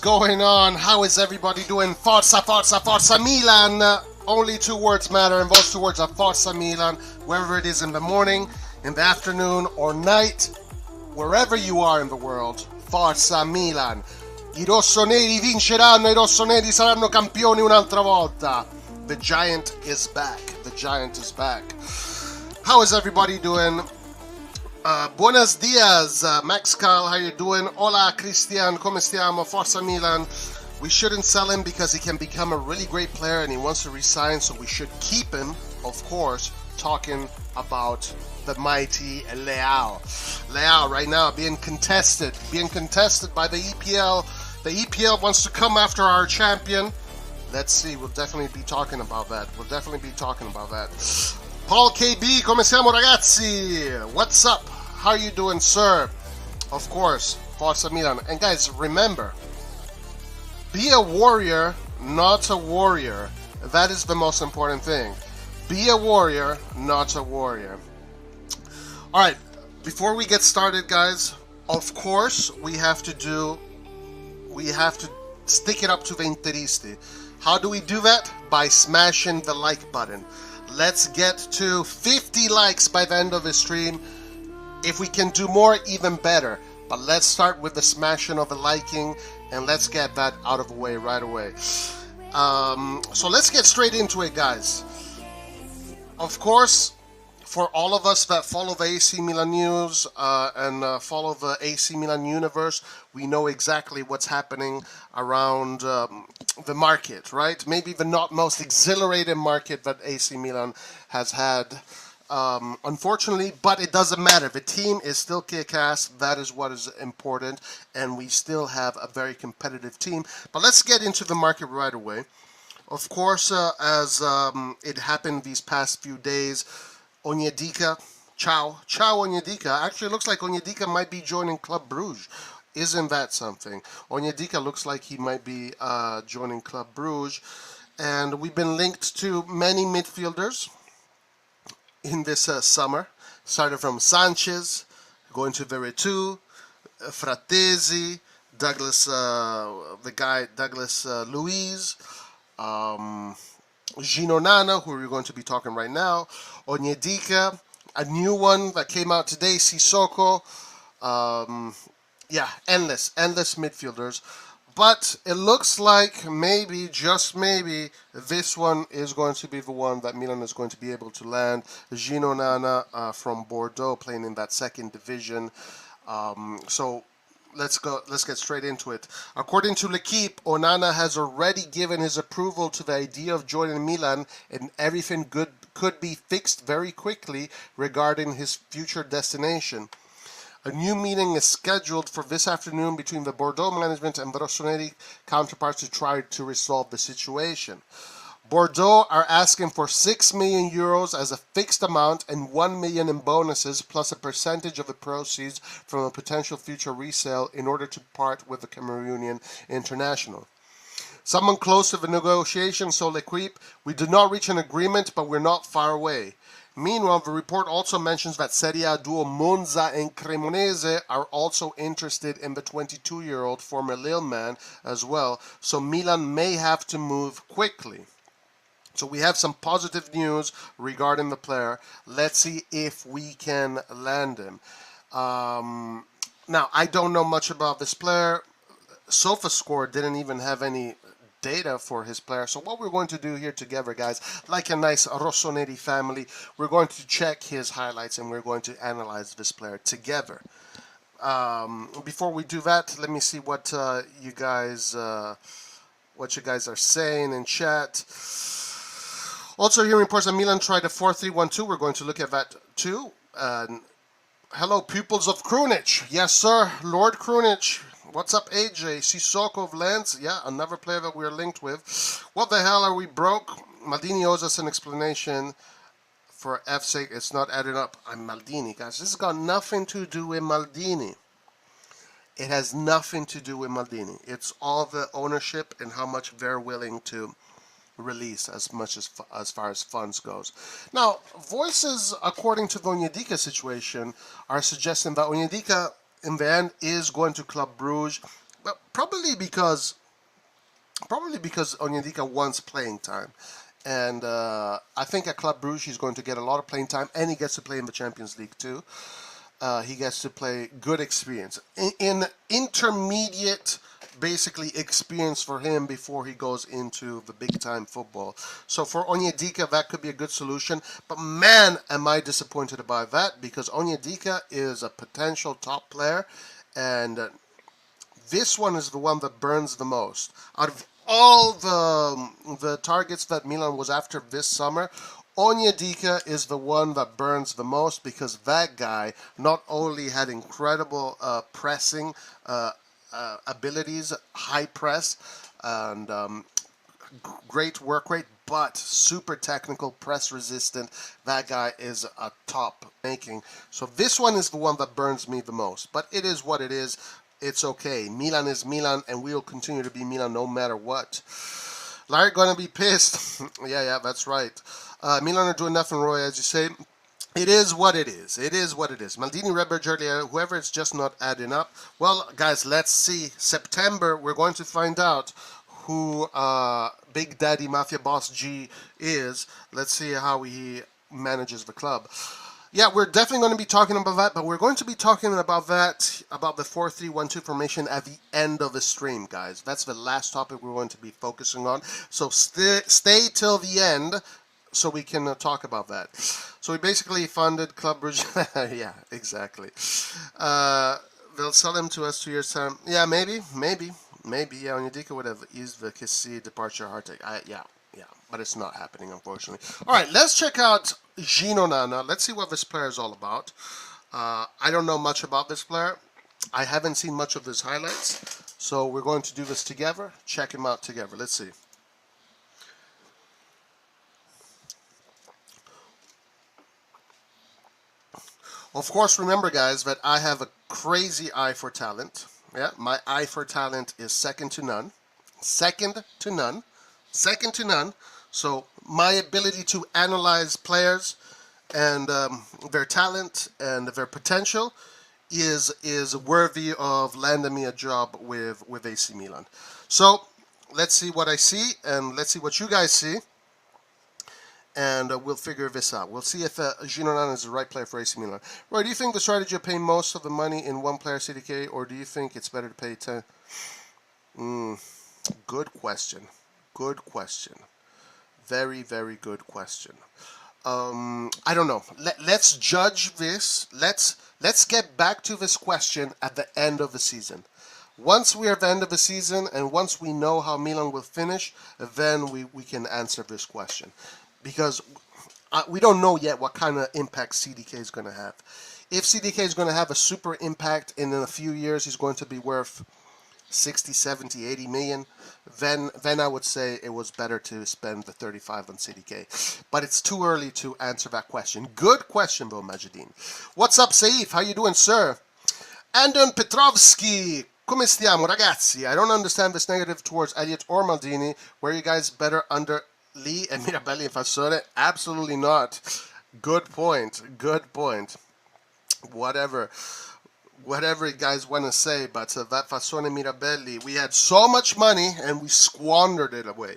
going on? How is everybody doing? Forza, Forza, Forza Milan! Only two words matter, and those two words are Forza Milan. Wherever it is in the morning, in the afternoon, or night, wherever you are in the world, Forza Milan. I rossoneri vinceranno, I rossoneri saranno campioni un'altra volta. The giant is back. The giant is back. How is everybody doing? Buenos dias, Max Carl, how you doing? Hola, Cristian, come stiamo? Forza Milan. We shouldn't sell him because he can become a really great player and he wants to resign, so we should keep him, of course, talking about the mighty Leao. Leao right now being contested by the EPL. The EPL wants to come after our champion. Let's see, we'll definitely be talking about that. Paul KB, come siamo ragazzi? What's up? How you doing, sir? Of course, Forza Milan. And guys, remember, be a warrior, not a warrior. That is the most important thing. Be a warrior, not a warrior. Alright, before we get started, guys, of course, we have to stick it up to the Interisti. How do we do that? By smashing the like button. Let's get to 50 likes by the end of the stream. If we can do more, even better. But let's start with the smashing of the liking, and let's get that out of the way right away. So let's get straight into it, guys. Of course, for all of us that follow the AC Milan news and follow the AC Milan universe, we know exactly what's happening around the market, right? Maybe the not most exhilarating market that AC Milan has had, unfortunately, but it doesn't matter. The team is still kick-ass. That is what is important, and we still have a very competitive team. But let's get into the market right away. Of course, as it happened these past few days, Onyedika, ciao Onyedika. Actually, it looks like Onyedika might be joining Club Brugge. Isn't that something? Onyedika looks like he might be joining Club Brugge. And we've been linked to many midfielders in this summer. Started from Sanchez, going to Veretout, Fratesi, Douglas Luiz, Onana, who we're going to be talking right now, Onyedika, a new one that came out today, Sissoko. Yeah, endless midfielders. But it looks like maybe, just maybe, this one is going to be the one that Milan is going to be able to land. Onana from Bordeaux, playing in that second division. So let's get straight into it. According to L'Equipe, Onana has already given his approval to the idea of joining Milan, and everything good could be fixed very quickly regarding his future destination. A new meeting is scheduled for this afternoon between the Bordeaux management and the Rossoneri counterparts to try to resolve the situation. Bordeaux are asking for 6 million euros as a fixed amount and 1 million in bonuses, plus a percentage of the proceeds from a potential future resale in order to part with the Cameroonian international. Someone close to the negotiations told L'Equipe, "We did not reach an agreement, but we're not far away." Meanwhile, the report also mentions that Serie A duo Monza and Cremonese are also interested in the 22-year-old former Lille man as well, so Milan may have to move quickly. So we have some positive news regarding the player. Let's see if we can land him. Now, I don't know much about this player. SofaScore didn't even have any data for his player. So what we're going to do here together, guys, like a nice Rossoneri family, we're going to check his highlights and we're going to analyze this player together. Before we do that, let me see what you guys are saying in chat. Also, here reports that Milan tried a 4-3-1-2. We're going to look at that too. Hello, pupils of Krunic. Yes, sir, Lord Krunic. What's up, AJ? Sissoko of Lens. Yeah, another player that we're linked with. What the hell are we broke? Maldini owes us an explanation. For F's sake, it's not added up. I'm Maldini, guys. This has got nothing to do with Maldini. It has nothing to do with Maldini. It's all the ownership and how much they're willing to release as far as funds goes. Now, voices, according to the Onyedika situation, are suggesting that Onyedika in the end is going to Club Brugge. But probably because Onyedika wants playing time. And I think at Club Brugge he's going to get a lot of playing time, and he gets to play in the Champions League too. He gets to play good experience. In intermediate, basically, experience for him before he goes into the big-time football. So for Onyedika, that could be a good solution. But man, am I disappointed about that, because Onyedika is a potential top player, and this one is the one that burns the most. Out of all the targets that Milan was after this summer, Onyedika is the one that burns the most, because that guy not only had incredible pressing abilities, high press, and great work rate, but super technical, press resistant. That guy is a top making. So this one is the one that burns me the most. But it is what it is. It's okay. Milan is Milan, and we'll continue to be Milan no matter what. Larry gonna be pissed. yeah, that's right. Milan are doing nothing, Roy, as you say. It is what it is. It is what it is. Maldini, Reber, Gerlia, whoever is just not adding up. Well, guys, let's see. September, we're going to find out who Big Daddy Mafia Boss G is. Let's see how he manages the club. Yeah, we're definitely going to be talking about that, but we're going to be talking about that, about the 4-3-1-2 formation at the end of the stream, guys. That's the last topic we're going to be focusing on. So stay till the end so we can talk about that. So we basically funded Club Brugge. Yeah, exactly. They'll sell him to us 2 years' time. Yeah, maybe. Yeah, Onyedika would have eased the Kessie departure heartache. Yeah, but it's not happening, unfortunately. All right, let's check out Onana. Let's see what this player is all about. I don't know much about this player. I haven't seen much of his highlights. So we're going to do this together. Check him out together. Let's see. Of course, remember, guys, that I have a crazy eye for talent. Yeah, my eye for talent is second to none. Second to none. Second to none. So my ability to analyze players and their talent and their potential is worthy of landing me a job with AC Milan. So let's see what I see, and let's see what you guys see, and we'll figure this out. We'll see if Onana is the right player for AC Milan. Roy, do you think the strategy of paying most of the money in one player CDK, or do you think it's better to pay 10? Good question. Good question. Very, very good question. I don't know. Let's judge this. Let's get back to this question at the end of the season. Once we are at the end of the season, and once we know how Milan will finish, then we can answer this question. Because we don't know yet what kind of impact CDK is going to have. If CDK is going to have a super impact, and in a few years he's going to be worth 60, 70, 80 million, then I would say it was better to spend the 35 on CDK. But it's too early to answer that question. Good question, though, Majidin. What's up, Saif? How you doing, sir? Andon Petrovski. Come stiamo, ragazzi? I don't understand this negative towards Elliott or Maldini. Were you guys better under Lee and Mirabelli and Fassone? Absolutely not. Good point. Good point. Whatever you guys want to say, but that Fassone Mirabelli, we had so much money and we squandered it away.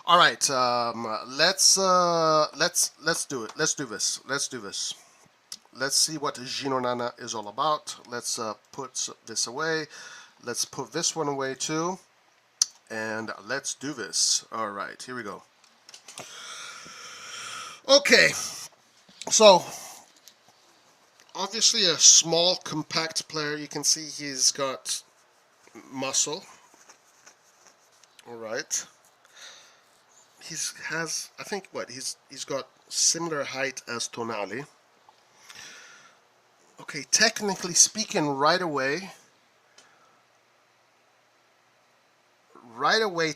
All right, let's do it. Let's do this. Let's see what Onana is all about. Let's put this away. Let's put this one away too, and let's do this. All right, here we go. Okay, so obviously a small, compact player. You can see he's got muscle. All right. Has, I think, he's got similar height as Tonali. Okay, technically speaking, right away,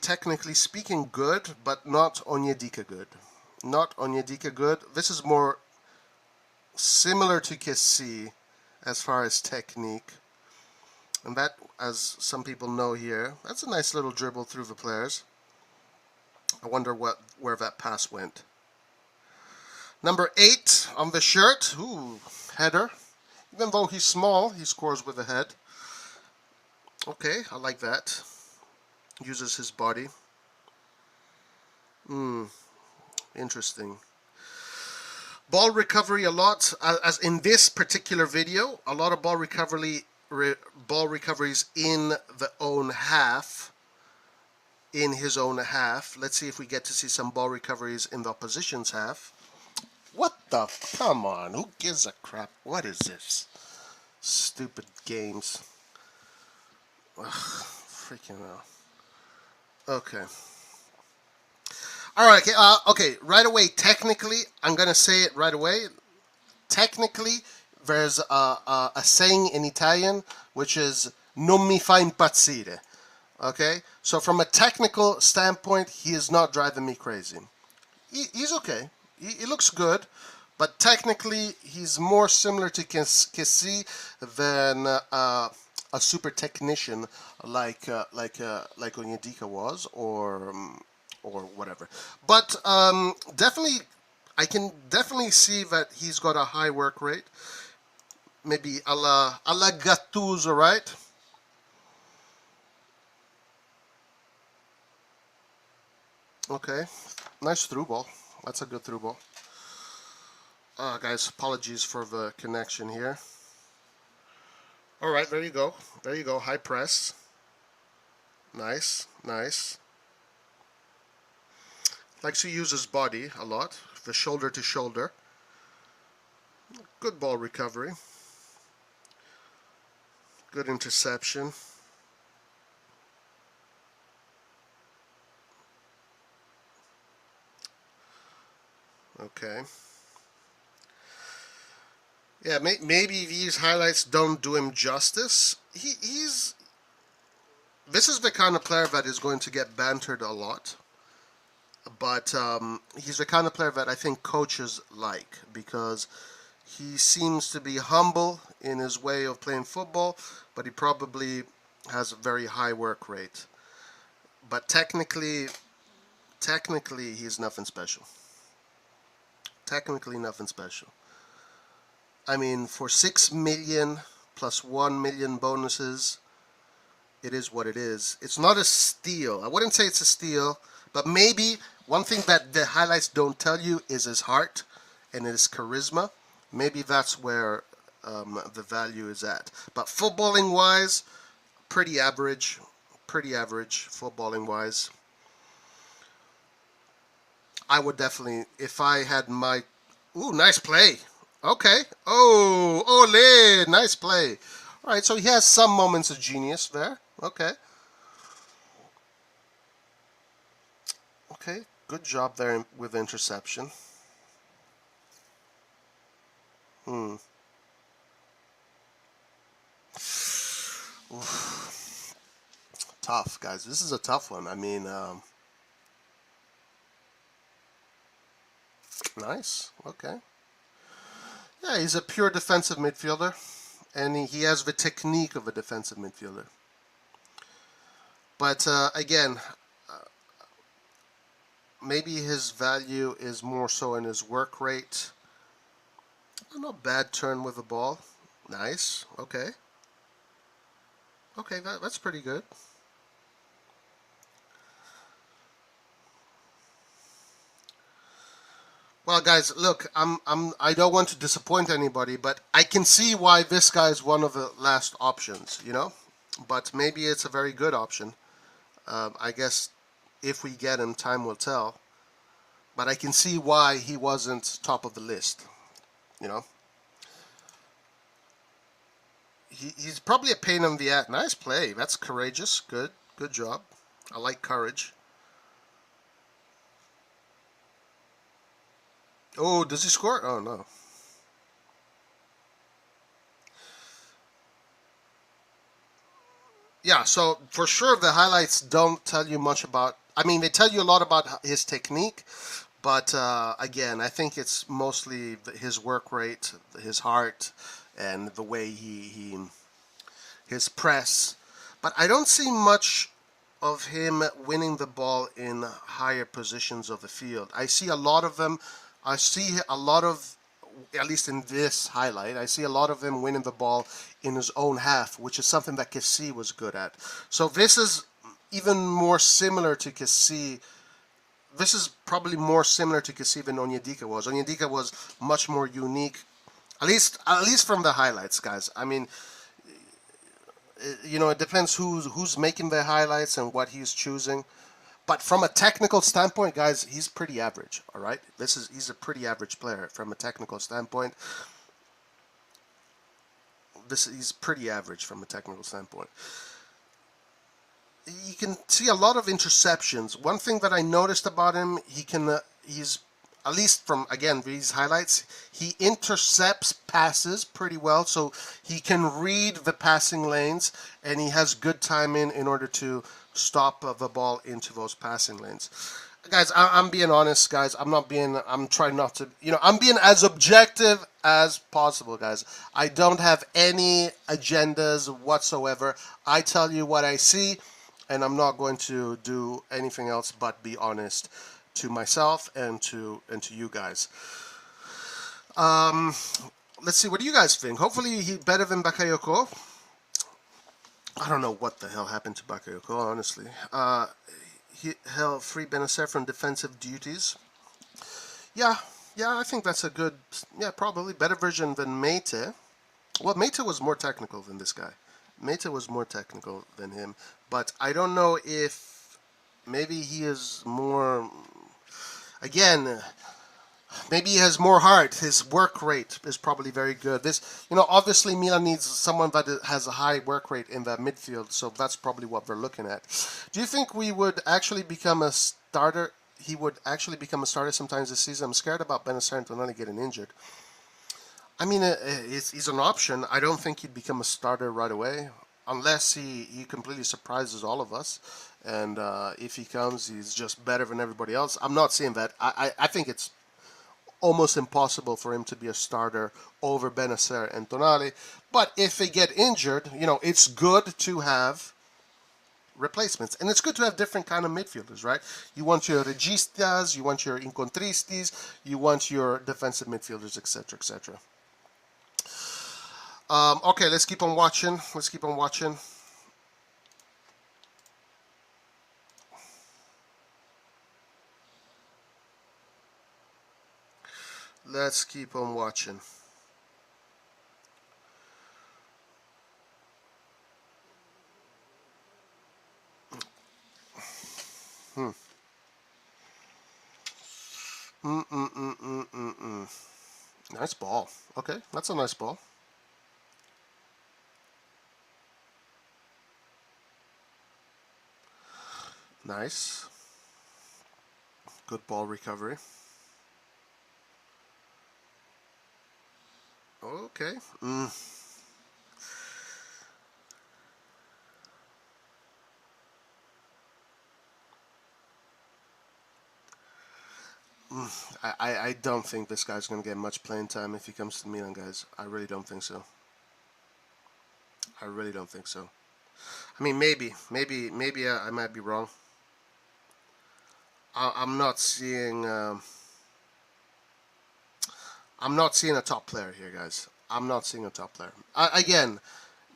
technically speaking, good, but not Onyedika good. Not Onyedika good. This is more similar to Kessie as far as technique. And that, as some people know here, that's a nice little dribble through the players. I wonder where that pass went. Number 8 on the shirt. Ooh, header. Even though he's small, he scores with a head. Okay, I like that. Uses his body. Interesting. Ball recovery a lot, as in this particular video, a lot of ball recoveries in the own half. In his own half. Let's see if we get to see some ball recoveries in the opposition's half. What the? Come on, who gives a crap? What is this? Stupid games. Ugh, freaking hell. Okay. All right. Okay. Right away. Technically, I'm gonna say it right away. Technically, there's a saying in Italian which is "non mi fa impazzire." Okay. So from a technical standpoint, he is not driving me crazy. He's okay. He looks good, but technically, he's more similar to Kessie than a super technician like Onyedika was, or whatever. But definitely, I can definitely see that he's got a high work rate. Maybe a la Gattuso, right? Okay, nice through ball. That's a good through ball. Guys, apologies for the connection here. All right, there you go. There you go. High press. Nice, nice. Likes to use his body a lot, the shoulder to shoulder. Good ball recovery. Good interception. Okay. Yeah, maybe these highlights don't do him justice. He's... This is the kind of player that is going to get bantered a lot. But he's the kind of player that I think coaches like, because he seems to be humble in his way of playing football, but he probably has a very high work rate. But technically he's nothing special. Technically nothing special. I mean, for 6 million plus 1 million bonuses, it is what it is. It's not a steal. I wouldn't say it's a steal, but maybe one thing that the highlights don't tell you is his heart and his charisma. Maybe that's where the value is at. But footballing wise, pretty average. Pretty average footballing wise. I would definitely, if I had my... Ooh, nice play. Okay. Oh, ole, nice play. All right, so he has some moments of genius there. Okay. Okay, good job there with interception. Tough, guys. This is a tough one. I mean, nice. Okay. Yeah, he's a pure defensive midfielder, and he has the technique of a defensive midfielder. But again, maybe his value is more so in his work rate. Not bad turn with the ball. Nice. Okay. Okay, that's pretty good. Well, guys, look, I don't want to disappoint anybody, but I can see why this guy is one of the last options, you know? But maybe it's a very good option. I guess if we get him, time will tell. But I can see why he wasn't top of the list, you know? He's probably a pain in the ass. Nice play. That's courageous. Good. Good job. I like courage. Oh, does he score? Oh, no. Yeah, so for sure the highlights don't tell you much about... I mean, they tell you a lot about his technique, but again, I think it's mostly his work rate, his heart, and the way his press. But I don't see much of him winning the ball in higher positions of the field. I see a lot of them. I see a lot of at least in this highlight, I see a lot of him winning the ball in his own half, which is something that Kessie was good at. So this is even more similar to Kessie. This is probably more similar to Kessie than Onyedika was. Onyedika was much more unique, at least from the highlights, guys. I mean, it depends who's making the highlights and what he's choosing. But from a technical standpoint, guys, he's pretty average. All right, he's a pretty average player from a technical standpoint. He's pretty average from a technical standpoint. You can see a lot of interceptions. One thing that I noticed about him, he's at least from, again, these highlights, he intercepts passes pretty well, so he can read the passing lanes, and he has good timing in order to stop the ball into those passing lanes. Guys, I'm being honest, guys. I'm trying not to, I'm being as objective as possible, guys. I don't have any agendas whatsoever. I tell you what I see, and I'm not going to do anything else but be honest to myself and to you guys. Let's see, what do you guys think? Hopefully he's better than Bakayoko. I don't know what the hell happened to Bakayoko, honestly. He held free Benacer from defensive duties. Yeah, I think that's a good, probably better version than Meite. Well, Meite was more technical than this guy. Meite was more technical than him, but I don't know if maybe he is more. Again, maybe he has more heart. His work rate is probably very good. Obviously Milan needs someone that has a high work rate in the midfield, so that's probably what we're looking at. Do you think we would actually become a starter? He would actually become a starter sometimes this season. I'm scared about Benacer and Tonali getting injured. I mean, he's an option. I don't think he'd become a starter right away, unless he completely surprises all of us. And if he comes, he's just better than everybody else. I'm not saying that. I think it's almost impossible for him to be a starter over Benacer and Tonali. But if they get injured, it's good to have replacements. And it's good to have different kind of midfielders, right? You want your registas, you want your incontristis, you want your defensive midfielders, etc., etc. Okay, let's keep on watching. Let's keep on watching. Let's keep on watching. Nice ball. Okay, that's a nice ball. Nice. Good ball recovery. Okay. I don't think this guy's going to get much playing time if he comes to Milan, guys. I really don't think so. I really don't think so. I mean, maybe I might be wrong. I'm not seeing. I'm not seeing a top player here, guys. I'm not seeing a top player. Again,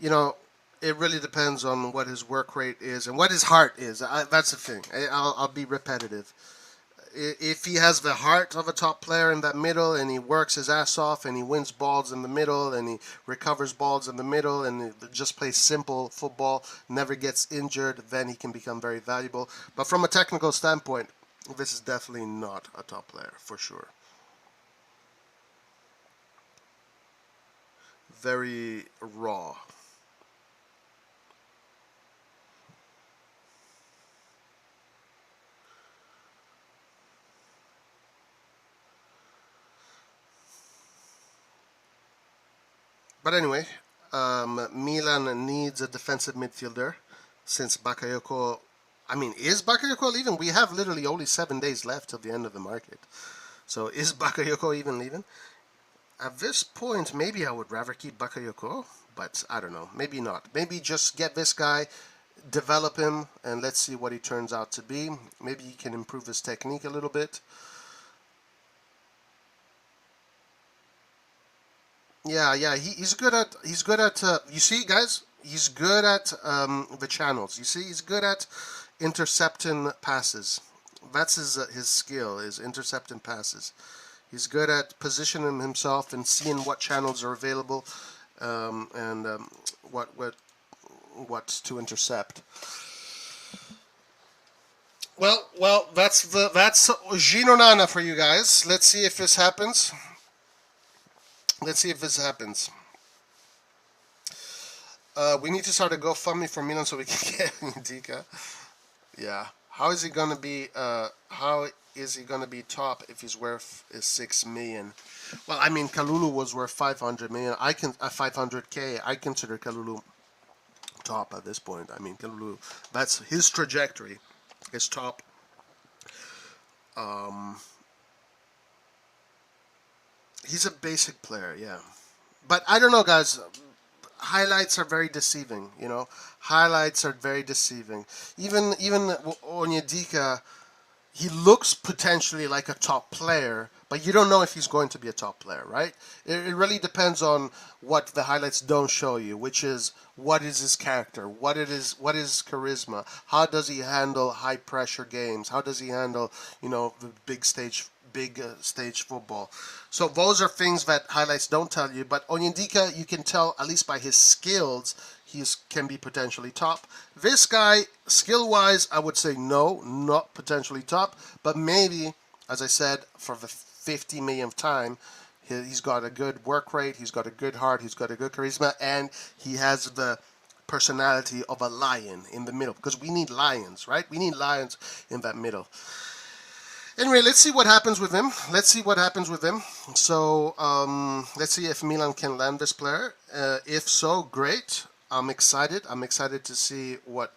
it really depends on what his work rate is and what his heart is. That's the thing. I'll be repetitive. If he has the heart of a top player in that middle and he works his ass off and he wins balls in the middle and he recovers balls in the middle and he just plays simple football, never gets injured, then he can become very valuable. But from a technical standpoint, this is definitely not a top player, for sure. Very raw. But anyway, Milan needs a defensive midfielder since Bakayoko. I mean, is Bakayoko leaving? We have literally only 7 days left till the end of the market. So is Bakayoko even leaving? At this point, maybe I would rather keep Bakayoko, but I don't know. Maybe not. Maybe just get this guy, develop him, and let's see what he turns out to be. Maybe he can improve his technique a little bit. Yeah. He's good at. You see, guys, he's good at the channels. You see, he's good at intercepting passes. That's his skill, is intercepting passes. He's good at positioning himself and seeing what channels are available, and what to intercept. Well, that's Onana for you guys. Let's see if this happens. We need to start a GoFundMe for Milan so we can get Ndika. Yeah. How is he gonna be? Top if he's worth 6 million? Well, I mean, Kalulu was worth 500 million. 500k. I consider Kalulu top at this point. I mean, Kalulu. That's his trajectory. Is top. He's a basic player, yeah. But I don't know, guys. Highlights are very deceiving. Highlights are very deceiving. Even Onyedika, he looks potentially like a top player, but you don't know if he's going to be a top player, right? It really depends on what the highlights don't show you, which is what is his character, what is charisma, how does he handle high pressure games, how does he handle the big stage football. So those are things that highlights don't tell you. But Onyedika, you can tell at least by his skills, he can be potentially top. This guy, skill-wise, I would say no, not potentially top, but maybe, as I said, for the 50 millionth time, he's got a good work rate, he's got a good heart, he's got a good charisma, and he has the personality of a lion in the middle, because we need lions, right? We need lions in that middle. Anyway, let's see what happens with him. So, let's see if Milan can land this player. If so, great. I'm excited. To see what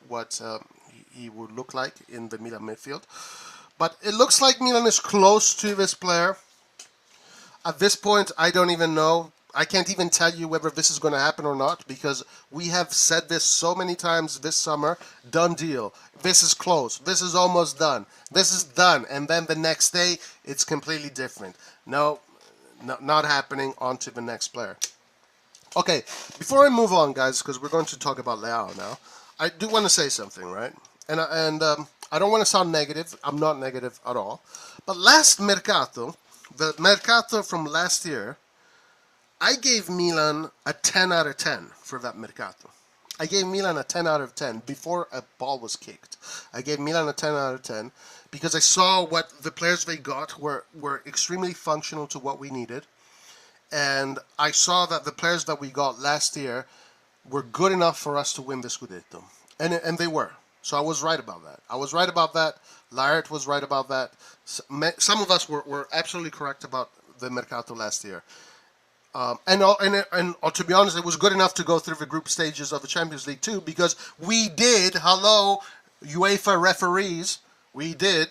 he would look like in the Milan midfield. But it looks like Milan is close to this player. At this point, I don't even know. I can't even tell you whether this is going to happen or not, because we have said this so many times this summer. Done deal. This is close. This is almost done. This is done. And then the next day, it's completely different. No, not happening. On to the next player. Okay, before I move on, guys, because we're going to talk about Leao now, I do want to say something, right? And I don't want to sound negative. I'm not negative at all. But last Mercato, the Mercato from last year, I gave Milan a 10 out of 10 for that Mercato. I gave Milan a 10 out of 10 before a ball was kicked. I gave Milan a 10 out of 10 because I saw what the players they got were extremely functional to what we needed. And I saw that the players that we got last year were good enough for us to win the Scudetto. And they were. So I was right about that. Laert was right about that. Some of us were absolutely correct about the Mercato last year. And to be honest, it was good enough to go through the group stages of the Champions League too, because we did. Hello, UEFA referees, we did.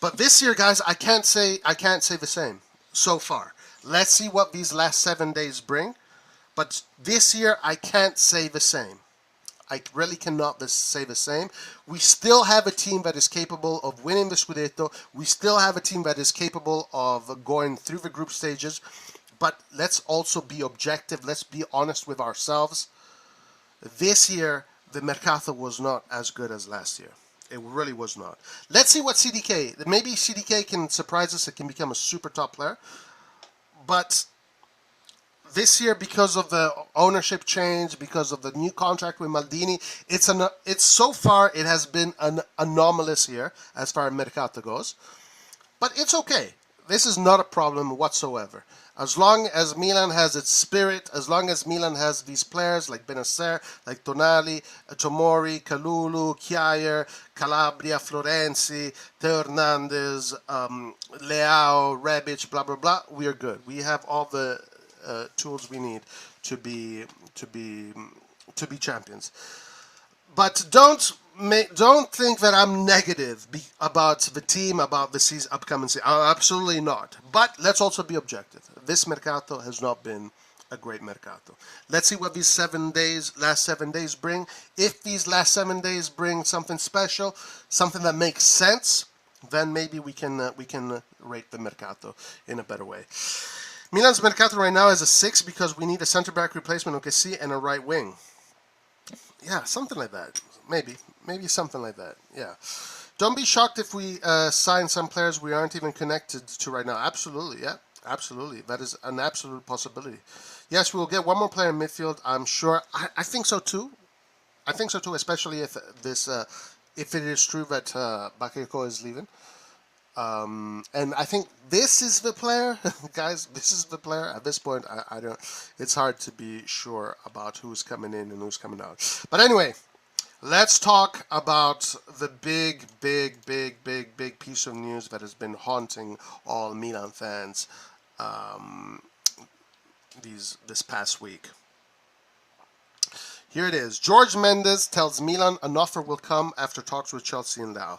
But this year, guys, I can't say the same so far. Let's see what these last 7 days bring. But this year, I can't say the same. I really cannot say the same. We still have a team that is capable of winning the Scudetto. We still have a team that is capable of going through the group stages. But let's also be objective. Let's be honest with ourselves. This year, the Mercato was not as good as last year. It really was not. Let's see what CDK. Maybe CDK can surprise us. It can become a super top player. But this year, because of the ownership change, because of the new contract with Maldini, it's so far it has been an anomalous year as far as Mercato goes. But it's okay. This is not a problem whatsoever. As long as Milan has its spirit, as long as Milan has these players like Benasser, like Tonali, Tomori, Kalulu, Kjaer, Calabria, Florenzi, Teo Hernandez, Leao, Rebic, blah blah blah, we are good. We have all the tools we need to be champions. But don't think that I'm negative about the team, about the upcoming season. Absolutely not. But let's also be objective. This Mercato has not been a great Mercato. Let's see what these last 7 days bring. If these last 7 days bring something special, something that makes sense, then maybe we can rate the Mercato in a better way. Milan's mercato right now is a 6 because we need a center-back replacement, OKC, and a right wing. Yeah, something like that. Maybe something like that. Yeah. Don't be shocked if we sign some players we aren't even connected to right now. Absolutely, yeah. Absolutely. That is an absolute possibility. Yes, we will get one more player in midfield, I'm sure. I think so too. I think so too, especially if if it is true that Bakayoko is leaving. And I think this is the player, guys. This is the player. At this point, I don't. It's hard to be sure about who's coming in and who's coming out. But anyway, let's talk about the big piece of news that has been haunting all Milan fans this past week. Here it is. Jorge Mendes tells Milan an offer will come after talks with Chelsea and Leao.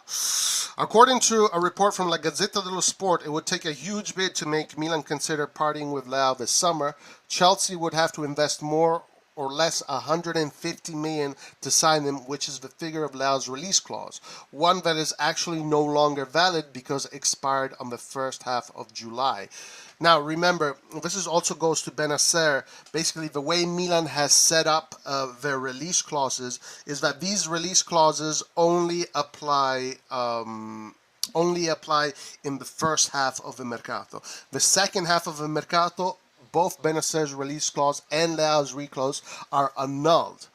According to a report from La Gazzetta dello Sport, it would take a huge bid to make Milan consider parting with Leao this summer. Chelsea would have to invest more or less 150 million to sign him, which is the figure of Leao's release clause, one that is actually no longer valid because it expired on the first half of July. Now, remember, this is also goes to Benacer. Basically, the way Milan has set up their release clauses is that these release clauses only apply in the first half of the mercato. The second half of the mercato, both Benacer's release clause and Leao's reclose are annulled.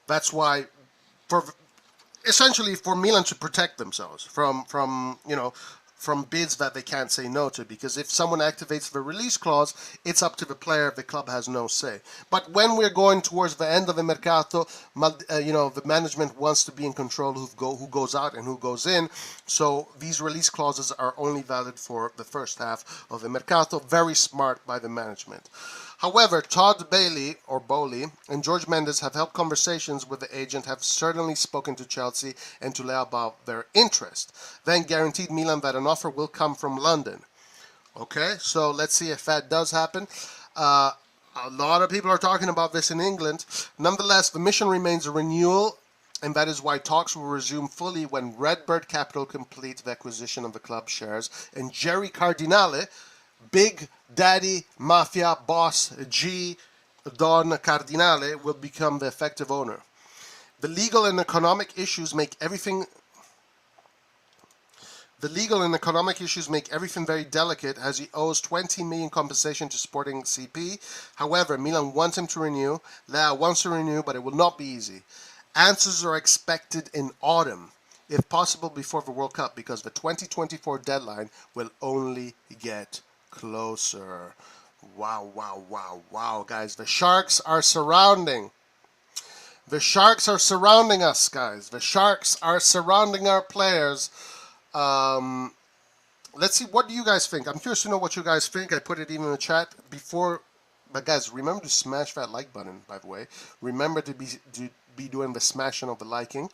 That's why, essentially, for Milan to protect themselves from bids that they can't say no to, because if someone activates the release clause, it's up to the player. The club has no say. But when we're going towards the end of the mercato, the management wants to be in control who goes out and who goes in. So these release clauses are only valid for the first half of the mercato. Very smart by the management. However, Todd Bowley and Jorge Mendes have held conversations with the agent, have certainly spoken to Chelsea and to Leao about their interest, then guaranteed Milan that an offer will come from London. Okay, so let's see if that does happen. A lot of people are talking about this in England. Nonetheless, the mission remains a renewal, and that is why talks will resume fully when Redbird Capital completes the acquisition of the club shares, and Jerry Cardinale, Big Daddy Mafia Boss G Don Cardinale, will become the effective owner. The legal and economic issues make everything very delicate, as he owes 20 million compensation to Sporting CP. However, Milan wants him to renew. Leao wants to renew, but it will not be easy. Answers are expected in autumn, if possible before the World Cup, because the 2024 deadline will only get closer. Wow, guys. The Sharks are surrounding. The Sharks are surrounding us, guys. The Sharks are surrounding our players. Let's see, what do you guys think? I'm curious to know what you guys think. I put it even in the chat before. But guys, remember to smash that like button, by the way. Remember to be doing the smashing of the liking.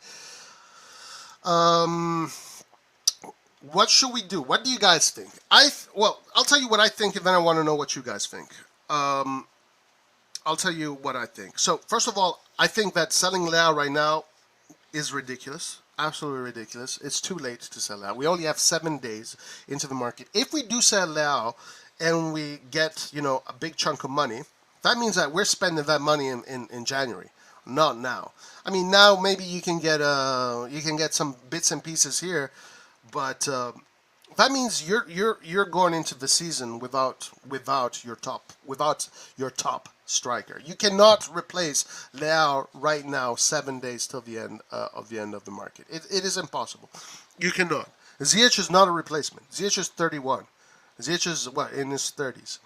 What should we do? What do you guys think? Well, I'll tell you what I think, and then I want to know what you guys think. I'll tell you what I think. So, first of all, I think that selling Leao right now is ridiculous. Absolutely ridiculous. It's too late to sell Leao. We only have 7 days into the market. If we do sell Leao and we get, a big chunk of money, that means that we're spending that money in January, not now. I mean, now maybe you can get some bits and pieces here, but that means you're going into the season without your top striker. You cannot replace Leao right now, 7 days till the end of the market. It is impossible. You cannot. Ziyech is not a replacement. Ziyech is 31. Ziyech is in his 30s.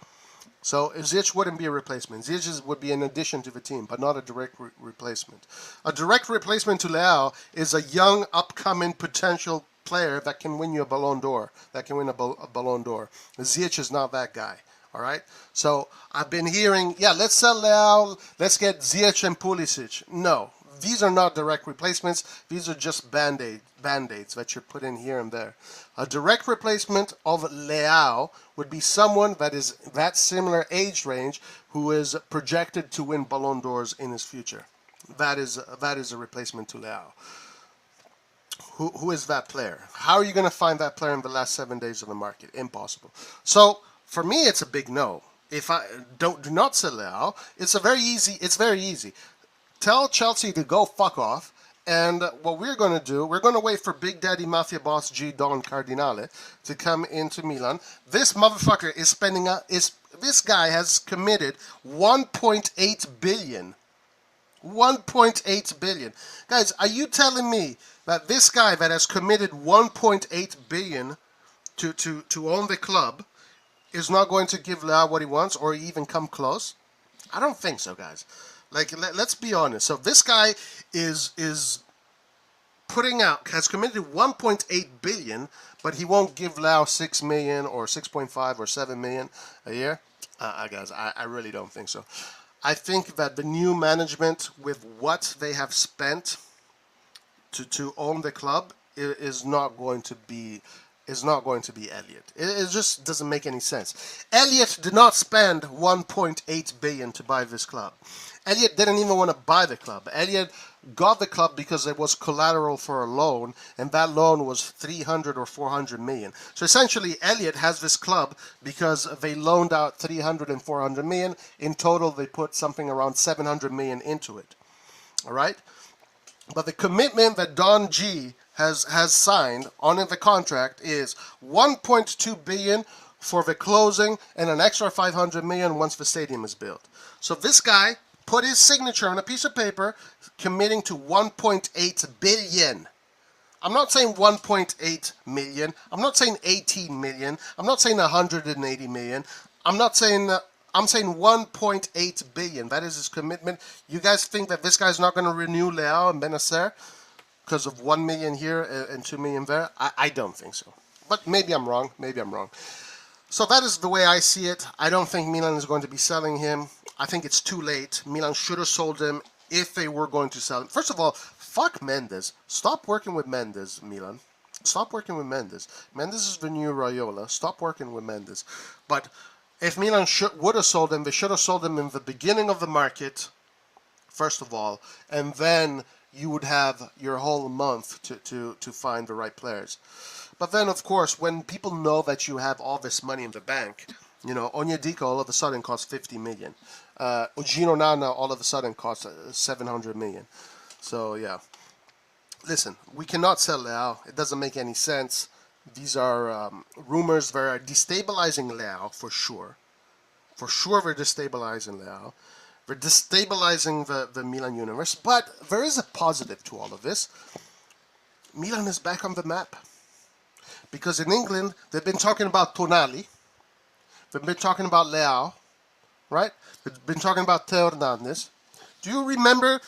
So Ziyech wouldn't be a replacement. Ziyech would be an addition to the team, but not a direct replacement. A direct replacement to Leao is a young, upcoming potential player that can win you a Ballon d'Or. That can win a Ballon d'Or. Ziyech is not that guy. All right. So I've been hearing, let's sell Leao. Let's get Ziyech and Pulisic. No, these are not direct replacements. These are just band-aids that you put in here and there. A direct replacement of Leao would be someone that is that similar age range who is projected to win Ballon d'Ors in his future. That is a replacement to Leao. Who is that player? How are you going to find that player in the last 7 days of the market? Impossible. So for me, it's a big no. if I do not sell Leao, it's very easy. Tell Chelsea to go fuck off. And what we're going to do, we're going to wait for Big Daddy Mafia boss G Don Cardinale to come into Milan. This motherfucker is spending this guy has committed 1.8 billion. 1.8 billion. Guys, are you telling me that this guy that has committed 1.8 billion to own the club is not going to give Leao what he wants or even come close? I don't think so, guys. Like, let's be honest. So this guy is putting out, has committed 1.8 billion, but he won't give Leao 6 million or 6.5 or 7 million a year. Guys, I really don't think so. I think that the new management, with what they have spent to own the club, is not going to be Elliot. It just doesn't make any sense. Elliot did not spend 1.8 billion to buy this club. Elliot didn't even want to buy the club. Elliot got the club because it was collateral for a loan, and that loan was 300 or 400 million. So essentially, Elliot has this club because they loaned out 300 and 400 million. In total, they put something around 700 million into it. All right? But the commitment that Don G has signed on in the contract is 1.2 billion for the closing and an extra 500 million once the stadium is built. So this guy put his signature on a piece of paper committing to 1.8 billion. I'm not saying 1.8 million. I'm not saying 18 million. I'm not saying 180 million. I'm saying 1.8 billion. That is his commitment. You guys think that this guy's not going to renew Leao and Benacer because of 1 million here and 2 million there? I don't think so. But maybe I'm wrong. Maybe I'm wrong. So that is the way I see it. I don't think Milan is going to be selling him. I think it's too late. Milan should have sold him if they were going to sell him. First of all, fuck Mendes. Stop working with Mendes, Milan. Stop working with Mendes. Mendes is the new Raiola. Stop working with Mendes. But if Milan would have sold him, they should have sold him in the beginning of the market, first of all, and then you would have your whole month to find the right players. But then, of course, when people know that you have all this money in the bank, you know, Onyedika all of a sudden costs 50 million. Onana all of a sudden costs 700 million. So, yeah. Listen, we cannot sell Leao. It doesn't make any sense. These are rumors that are destabilizing Leao, for sure. For sure they're destabilizing Leao. They're destabilizing the Milan universe. But there is a positive to all of this. Milan is back on the map. Because in England, they've been talking about Tonali. They've been talking about Leao. Right? They've been talking about Theo Hernandez. Do you remember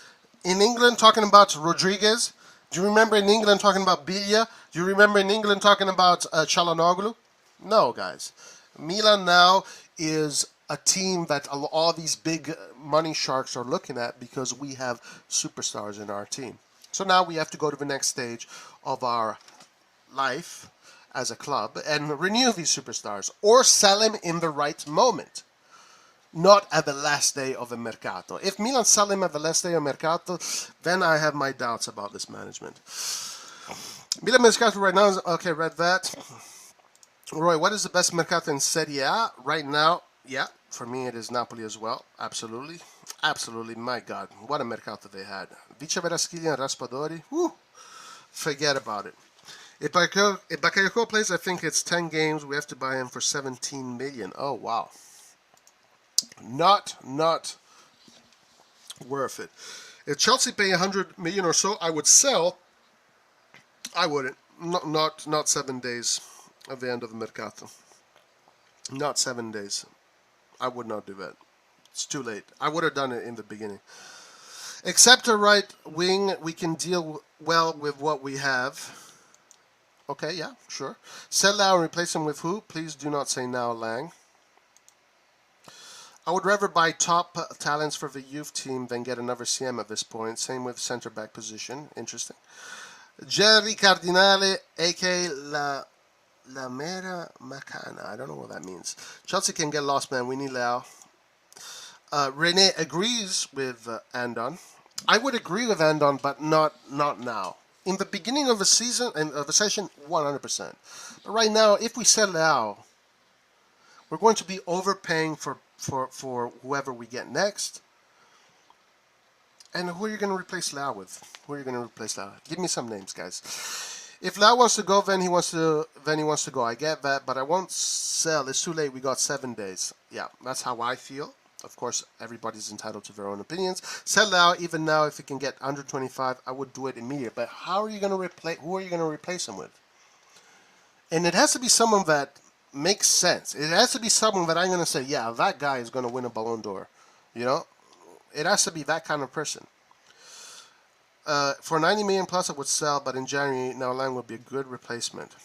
in England talking about Rodriguez? Do you remember in England talking about Biglia? Do you remember in England talking about Çalhanoğlu? No, guys. Milan now is a team that all these big money sharks are looking at because we have superstars in our team. So now we have to go to the next stage of our life as a club and renew these superstars or sell them in the right moment. Not at the last day of the mercato. If Milan sell him at the last day of mercato, then I have my doubts about this management. Milan mercato right now is, okay, read that. Roy, what is the best mercato in Serie A right now? Yeah, for me it is Napoli as well. Absolutely. Absolutely. My God, what a mercato they had. Vice Veraskili and Raspadori. Woo! Forget about it. If Bakayoko plays, I think it's 10 games. We have to buy him for 17 million. Oh, wow. Not worth it. If Chelsea pay 100 million or so, I would sell. I wouldn't. Not 7 days at the end of the mercato. Not 7 days. I would not do that. It's too late. I would have done it in the beginning. Except a right wing, we can deal well with what we have. Okay, yeah, sure. Sell Leao and replace him with who? Please do not say now, Lang. I would rather buy top talents for the youth team than get another CM at this point. Same with center-back position. Interesting. Jerry Cardinale, a.k.a. La Mera Macana. I don't know what that means. Chelsea can get lost, man. We need Leao. Rene agrees with Andon. I would agree with Andon, but not now. In the beginning of the season and of the session, 100%. But right now, if we sell Leao, we're going to be overpaying for for whoever we get next. And who are you going to replace Leao with? Who are you going to replace Leao? Give me some names, guys. If Leao wants to go, then he wants to go. I get that, but I won't sell. It's too late. We got 7 days. Yeah, that's how I feel. Of course, everybody's entitled to their own opinions. Sell Leao, even now, if he can get under 25, I would do it immediately. But how are you going to replace? Who are you going to replace him with? And it has to be someone that makes sense. It has to be someone that I'm going to say, yeah, that guy is going to win a Ballon d'Or. You know, it has to be that kind of person. For 90 million plus, I would sell, but in January, now Lang would be a good replacement.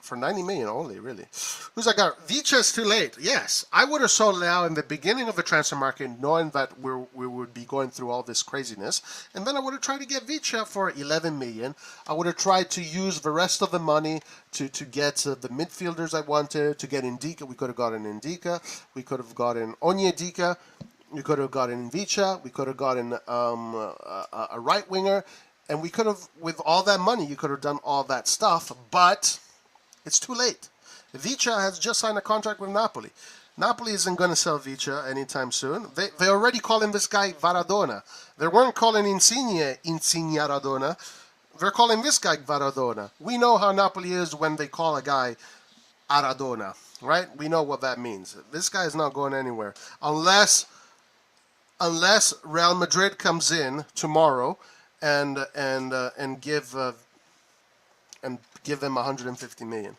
For 90 million only, really. Who's I got? Vicha is too late. Yes, I would have sold Leao in the beginning of the transfer market, knowing that we would be going through all this craziness, and then I would have tried to get Vicha for 11 million. I would have tried to use the rest of the money to get the midfielders I wanted, to get Ndika. We could have gotten Ndika. We could have gotten Onyedika. We could have gotten Vicha. We could have gotten a right winger, and we could have, with all that money, you could have done all that stuff, but it's too late. Vicha has just signed a contract with Napoli. Napoli isn't going to sell Vicha anytime soon. They're already calling this guy Varadona. They weren't calling Insigne Insignaradona. They're calling this guy Varadona. We know how Napoli is when they call a guy Aradona, right? We know what that means. This guy is not going anywhere unless Real Madrid comes in tomorrow and give them 150 million.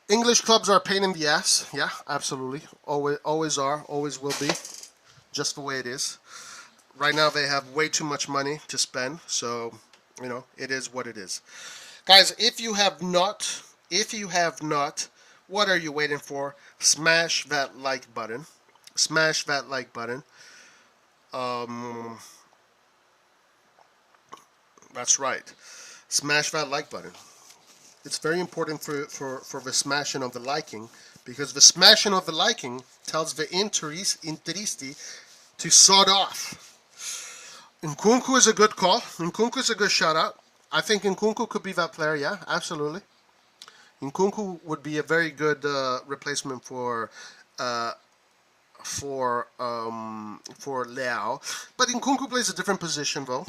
English clubs are a pain in the ass. Yeah, absolutely. Always are. Always will be. Just the way it is. Right now they have way too much money to spend. So, you know, it is what it is. Guys, if you have not, what are you waiting for? Smash that like button. Smash that like button. That's right. Smash that like button. It's very important for the smashing of the liking, because the smashing of the liking tells the interisti to sod off. Nkunku is a good call. Nkunku is a good shout out. I think Nkunku could be that player, yeah, absolutely. Nkunku would be a very good replacement for Leao. But Nkunku plays a different position, though.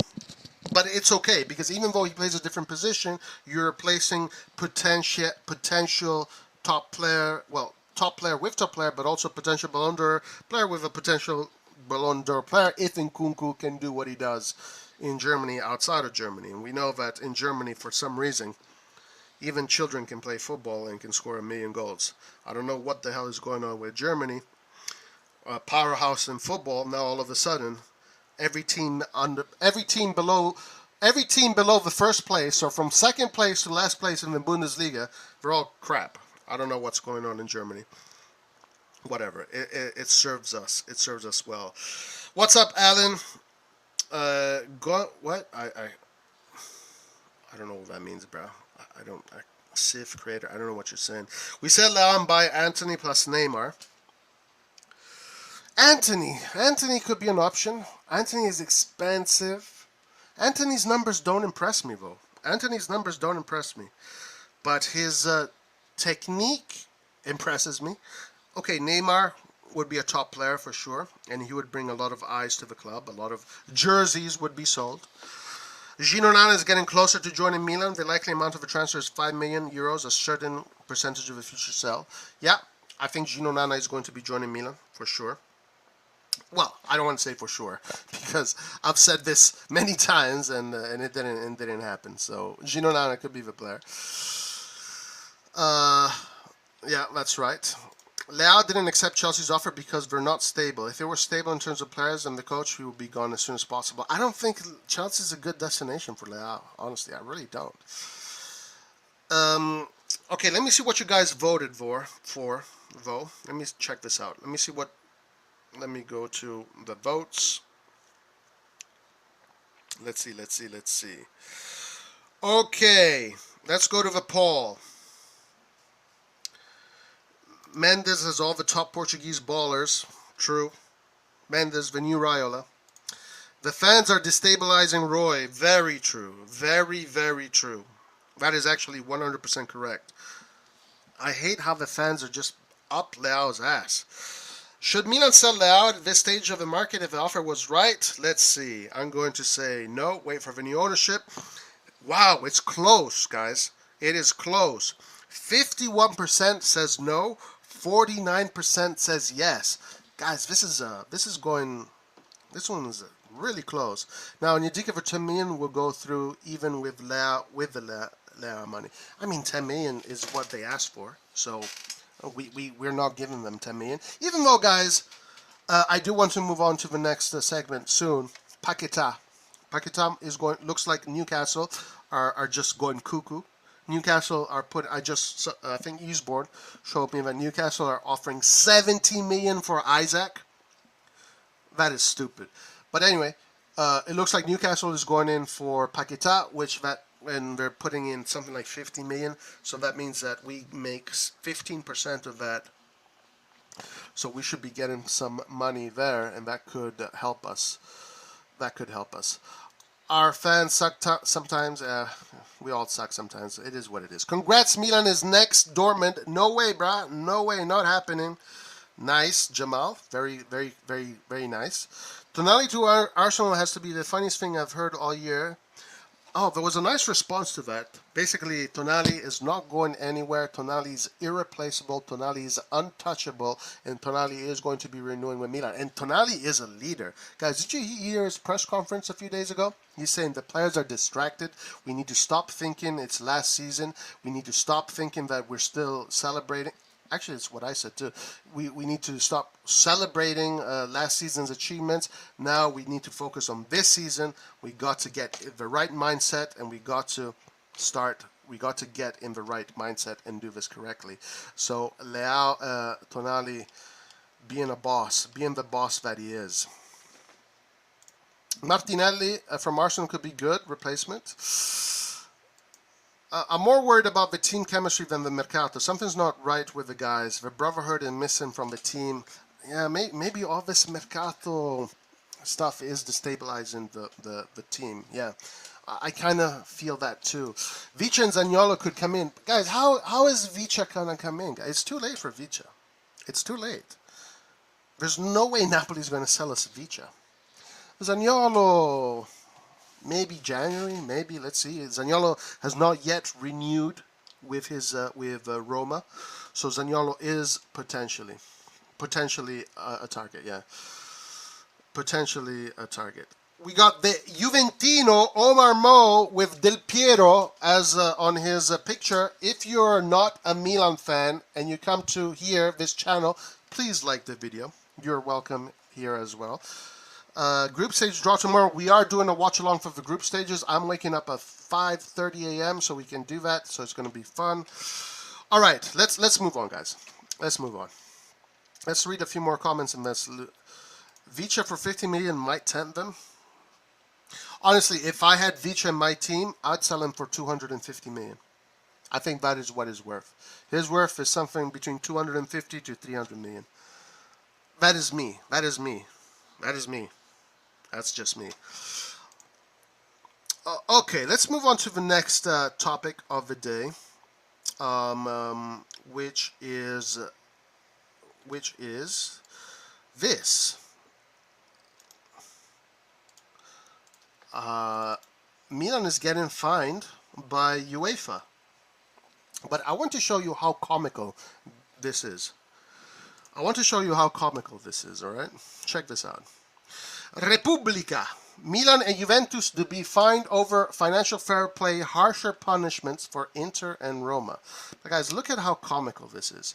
But it's okay, because even though he plays a different position, you're replacing potential top player, well, top player with top player, but also potential Ballon d'Or player with a potential Ballon d'Or player if Nkunku can do what he does in Germany outside of Germany. And we know that in Germany, for some reason, even children can play football and can score 1 million goals. I don't know what the hell is going on with Germany. Powerhouse in football, now all of a sudden, every team below the first place, or from second place to last place in the Bundesliga, they're all crap. I don't know what's going on in Germany. Whatever. It serves us. It serves us well. What's up, Alan? What? I don't know what that means, bro. Civ creator. I don't know what you're saying. We said Leao buy Anthony plus Neymar. Anthony could be an option. Anthony is expensive. Anthony's numbers don't impress me, though. Anthony's numbers don't impress me. But his technique impresses me. Okay, Neymar would be a top player for sure, and he would bring a lot of eyes to the club. A lot of jerseys would be sold. Onana is getting closer to joining Milan. The likely amount of a transfer is 5 million euros, a certain percentage of the future sell. Yeah, I think Onana is going to be joining Milan for sure. Well, I don't want to say for sure, because I've said this many times and it didn't happen. So Onana could be the player. Yeah, that's right. Leao didn't accept Chelsea's offer because they're not stable. If they were stable in terms of players and the coach, he would be gone as soon as possible. I don't think Chelsea's a good destination for Leao. Honestly, I really don't. Okay, let me see what you guys voted for. Let me check this out. Let me see what. Let me go to the votes. Let's see. Okay, let's go to the poll. Mendes has all the top Portuguese ballers. True. Mendes, the new Raiola. The fans are destabilizing Roy. Very true. Very, very true. That is actually 100% correct. I hate how the fans are just up Leao's ass. Should Milan sell Leao at this stage of the market if the offer was right? Let's see. I'm going to say no. Wait for the new ownership. Wow, it's close, guys. It is close. 51% says no. 49% says yes. Guys, this one is really close. Now, Nyedika for 10 million will go through even with the Leao money. I mean, 10 million is what they asked for. So we're not giving them 10 million. Even though, guys, I do want to move on to the next segment soon. Paquetá. Paquetá is going. Looks like Newcastle are just going cuckoo. Newcastle are I think Eastbourne showed me that Newcastle are offering 70 million for Isaac. That is stupid. But anyway, it looks like Newcastle is going in for Paquetá, and they're putting in something like 50 million. So that means that we make 15% of that. So we should be getting some money there, and that could help us. That could help us. Our fans suck sometimes. We all suck sometimes. It is what it is. Congrats, Milan is next. Dortmund. No way, brah. No way. Not happening. Nice, Jamal. Very, very, very, very nice. Tonali to Arsenal has to be the funniest thing I've heard all year. Oh, there was a nice response to that. Basically, Tonali is not going anywhere. Tonali is irreplaceable. Tonali is untouchable. And Tonali is going to be renewing with Milan. And Tonali is a leader. Guys, did you hear his press conference a few days ago? He's saying the players are distracted. We need to stop thinking it's last season. We need to stop thinking that we're still celebrating. Actually, it's what I said too. We need to stop celebrating last season's achievements. Now we need to focus on this season. We got to get the right mindset, and we got to get in the right mindset and do this correctly. So Leao, Tonali, being the boss that he is. Martinelli from Arsenal could be good replacement. I'm more worried about the team chemistry than the mercato. Something's not right with the guys. The brotherhood is missing from the team. Yeah, maybe all this mercato stuff is destabilizing the team. Yeah, I kind of feel that too. Vicha and Zaniolo could come in. Guys, how is Vicha going to come in? It's too late for Vicha. It's too late. There's no way Napoli's going to sell us Vicha. Zaniolo... maybe January, maybe, let's see. Zaniolo has not yet renewed with Roma, so Zaniolo is potentially a target. Yeah, potentially a target. We got the Juventino Omar Mo with Del Piero as on his picture. If you're not a Milan fan and you come to this channel, please like the video. You're welcome here as well. Group stage draw tomorrow. We are doing a watch along for the group stages. I'm waking up at 5:30 a.m. so we can do that. So it's going to be fun. All right, let's move on, guys. Let's move on. Let's read a few more comments in this. Vicha for 50 million might tempt them. Honestly, if I had Vicha in my team, I'd sell him for 250 million. I think that is what his worth. His worth is something between 250 to 300 million. That is me. That is me. That is me. That's just me. Okay, let's move on to the next topic of the day, which is this. Milan is getting fined by UEFA, but I want to show you how comical this is. All right? Check this out. Repubblica. Milan and Juventus to be fined over financial fair play, harsher punishments for Inter and Roma. But guys, look at how comical this is.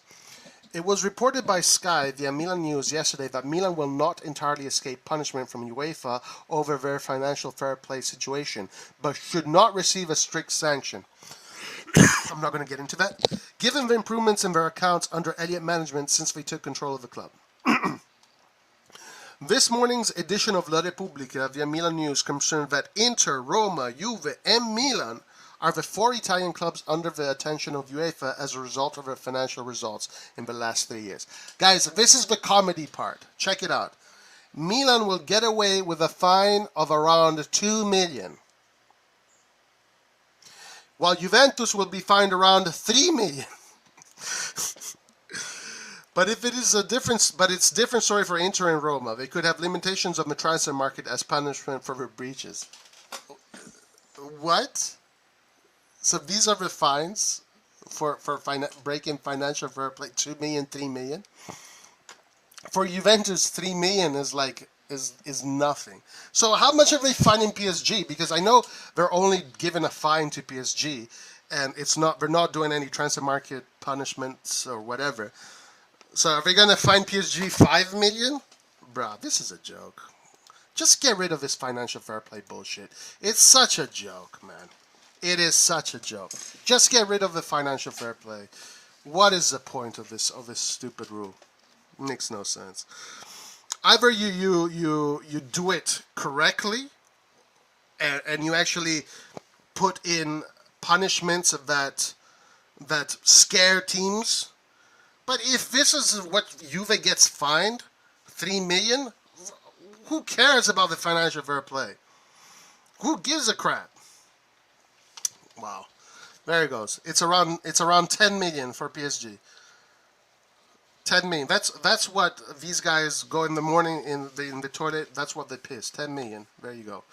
It was reported by Sky via Milan News yesterday that Milan will not entirely escape punishment from UEFA over their financial fair play situation, but should not receive a strict sanction. I'm not going to get into that. Given the improvements in their accounts under Elliott management since they took control of the club. This morning's edition of La Repubblica via Milan News confirmed that Inter, Roma, Juve, and Milan are the 4 Italian clubs under the attention of UEFA as a result of their financial results in the last 3 years. Guys, this is the comedy part. Check it out. Milan will get away with a fine of around 2 million. While Juventus will be fined around 3 million. But if it is a difference, but it's a different story for Inter and Roma. They could have limitations on the transfer market as punishment for their breaches. What? So these are the fines for breaking financial fair play. 2 million, 3 million. For Juventus, 3 million is like is nothing. So how much are they fining PSG? Because I know they're only giving a fine to PSG, and it's not they're not doing any transfer market punishments or whatever. So are they gonna fine PSG 5 million? Bruh, this is a joke. Just get rid of this financial fair play bullshit. It's such a joke, man. It is such a joke. Just get rid of the financial fair play. What is the point of this stupid rule? Makes no sense. Either you do it correctly, and you actually put in punishments that scare teams. But if this is what Juve gets fined, 3 million, who cares about the financial fair play? Who gives a crap? Wow. There it goes. It's around 10 million for PSG. 10 million. That's what these guys go in the morning in the toilet. That's what they piss. 10 million. There you go.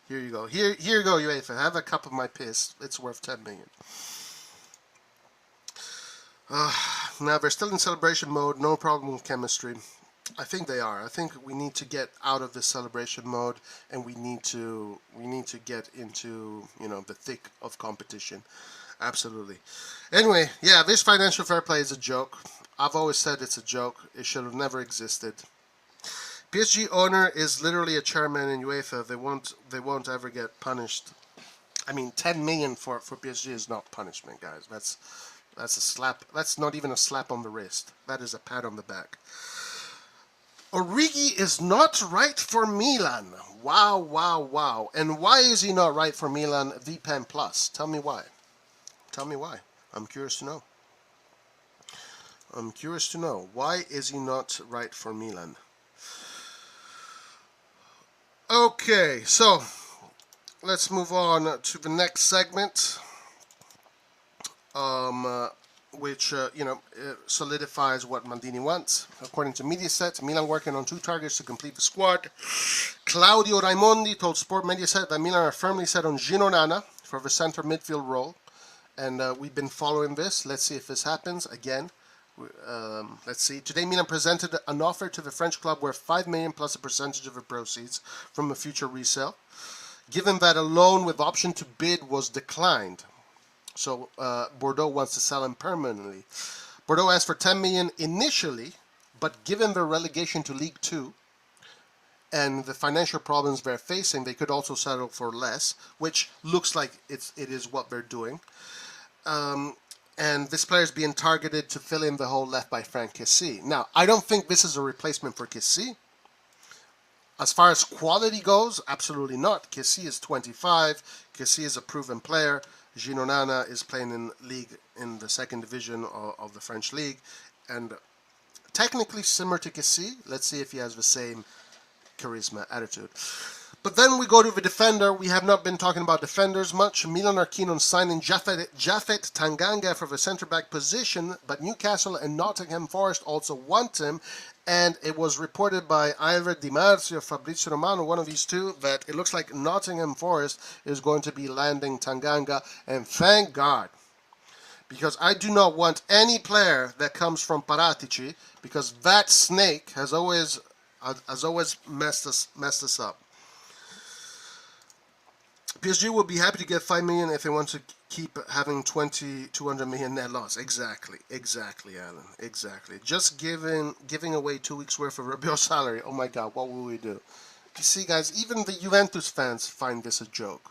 Here you go. Here you go, UEFA. Have a cup of my piss. It's worth 10 million. Now they're still in celebration mode. No problem with chemistry. I think they are. I think we need to get out of this celebration mode, and we need to get into the thick of competition. Absolutely. Anyway, yeah, this financial fair play is a joke. I've always said it's a joke. It should have never existed. PSG owner is literally a chairman in UEFA. They won't ever get punished. I mean, 10 million for PSG is not punishment, guys. That's a slap. That's not even a slap on the wrist. That is a pat on the back. Origi is not right for Milan. Wow, wow, wow. And why is he not right for Milan? VPN Plus. Tell me why. Tell me why. I'm curious to know. I'm curious to know. Why is he not right for Milan? Okay, so let's move on to the next segment. Which solidifies what Maldini wants. According to Mediaset, Milan working on 2 targets to complete the squad. Claudio Raimondi told Sport Mediaset that Milan are firmly set on Onana for the center midfield role, and we've been following this. Let's see if this happens again. Let's see. Today, Milan presented an offer to the French club worth 5 million plus a percentage of the proceeds from a future resale. Given that a loan with option to bid was declined. So Bordeaux wants to sell him permanently. Bordeaux asked for 10 million initially, but given their relegation to League 2 and the financial problems they're facing, they could also settle for less, which looks like it is what they're doing. And this player is being targeted to fill in the hole left by Frank Kessie. Now, I don't think this is a replacement for Kessie. As far as quality goes, absolutely not. Kessie is 25. Kessie is a proven player. Onana is playing in the second division of the French league, and technically similar to Kessie. Let's see if he has the same charisma, attitude. But then we go to the defender. We have not been talking about defenders much. Milan are keen on signing Japhet Tanganga for the centre-back position, but Newcastle and Nottingham Forest also want him. And it was reported by either Di Marzio or Fabrizio Romano, one of these two, that it looks like Nottingham Forest is going to be landing Tanganga. And thank God, because I do not want any player that comes from Paratici, because that snake has always messed us up. PSG will be happy to get 5 million if they want to keep having 200 million net loss. Exactly, Alan. Exactly. Just giving away 2 weeks worth of Rabiot's salary. Oh my God, what will we do? You see, guys, even the Juventus fans find this a joke.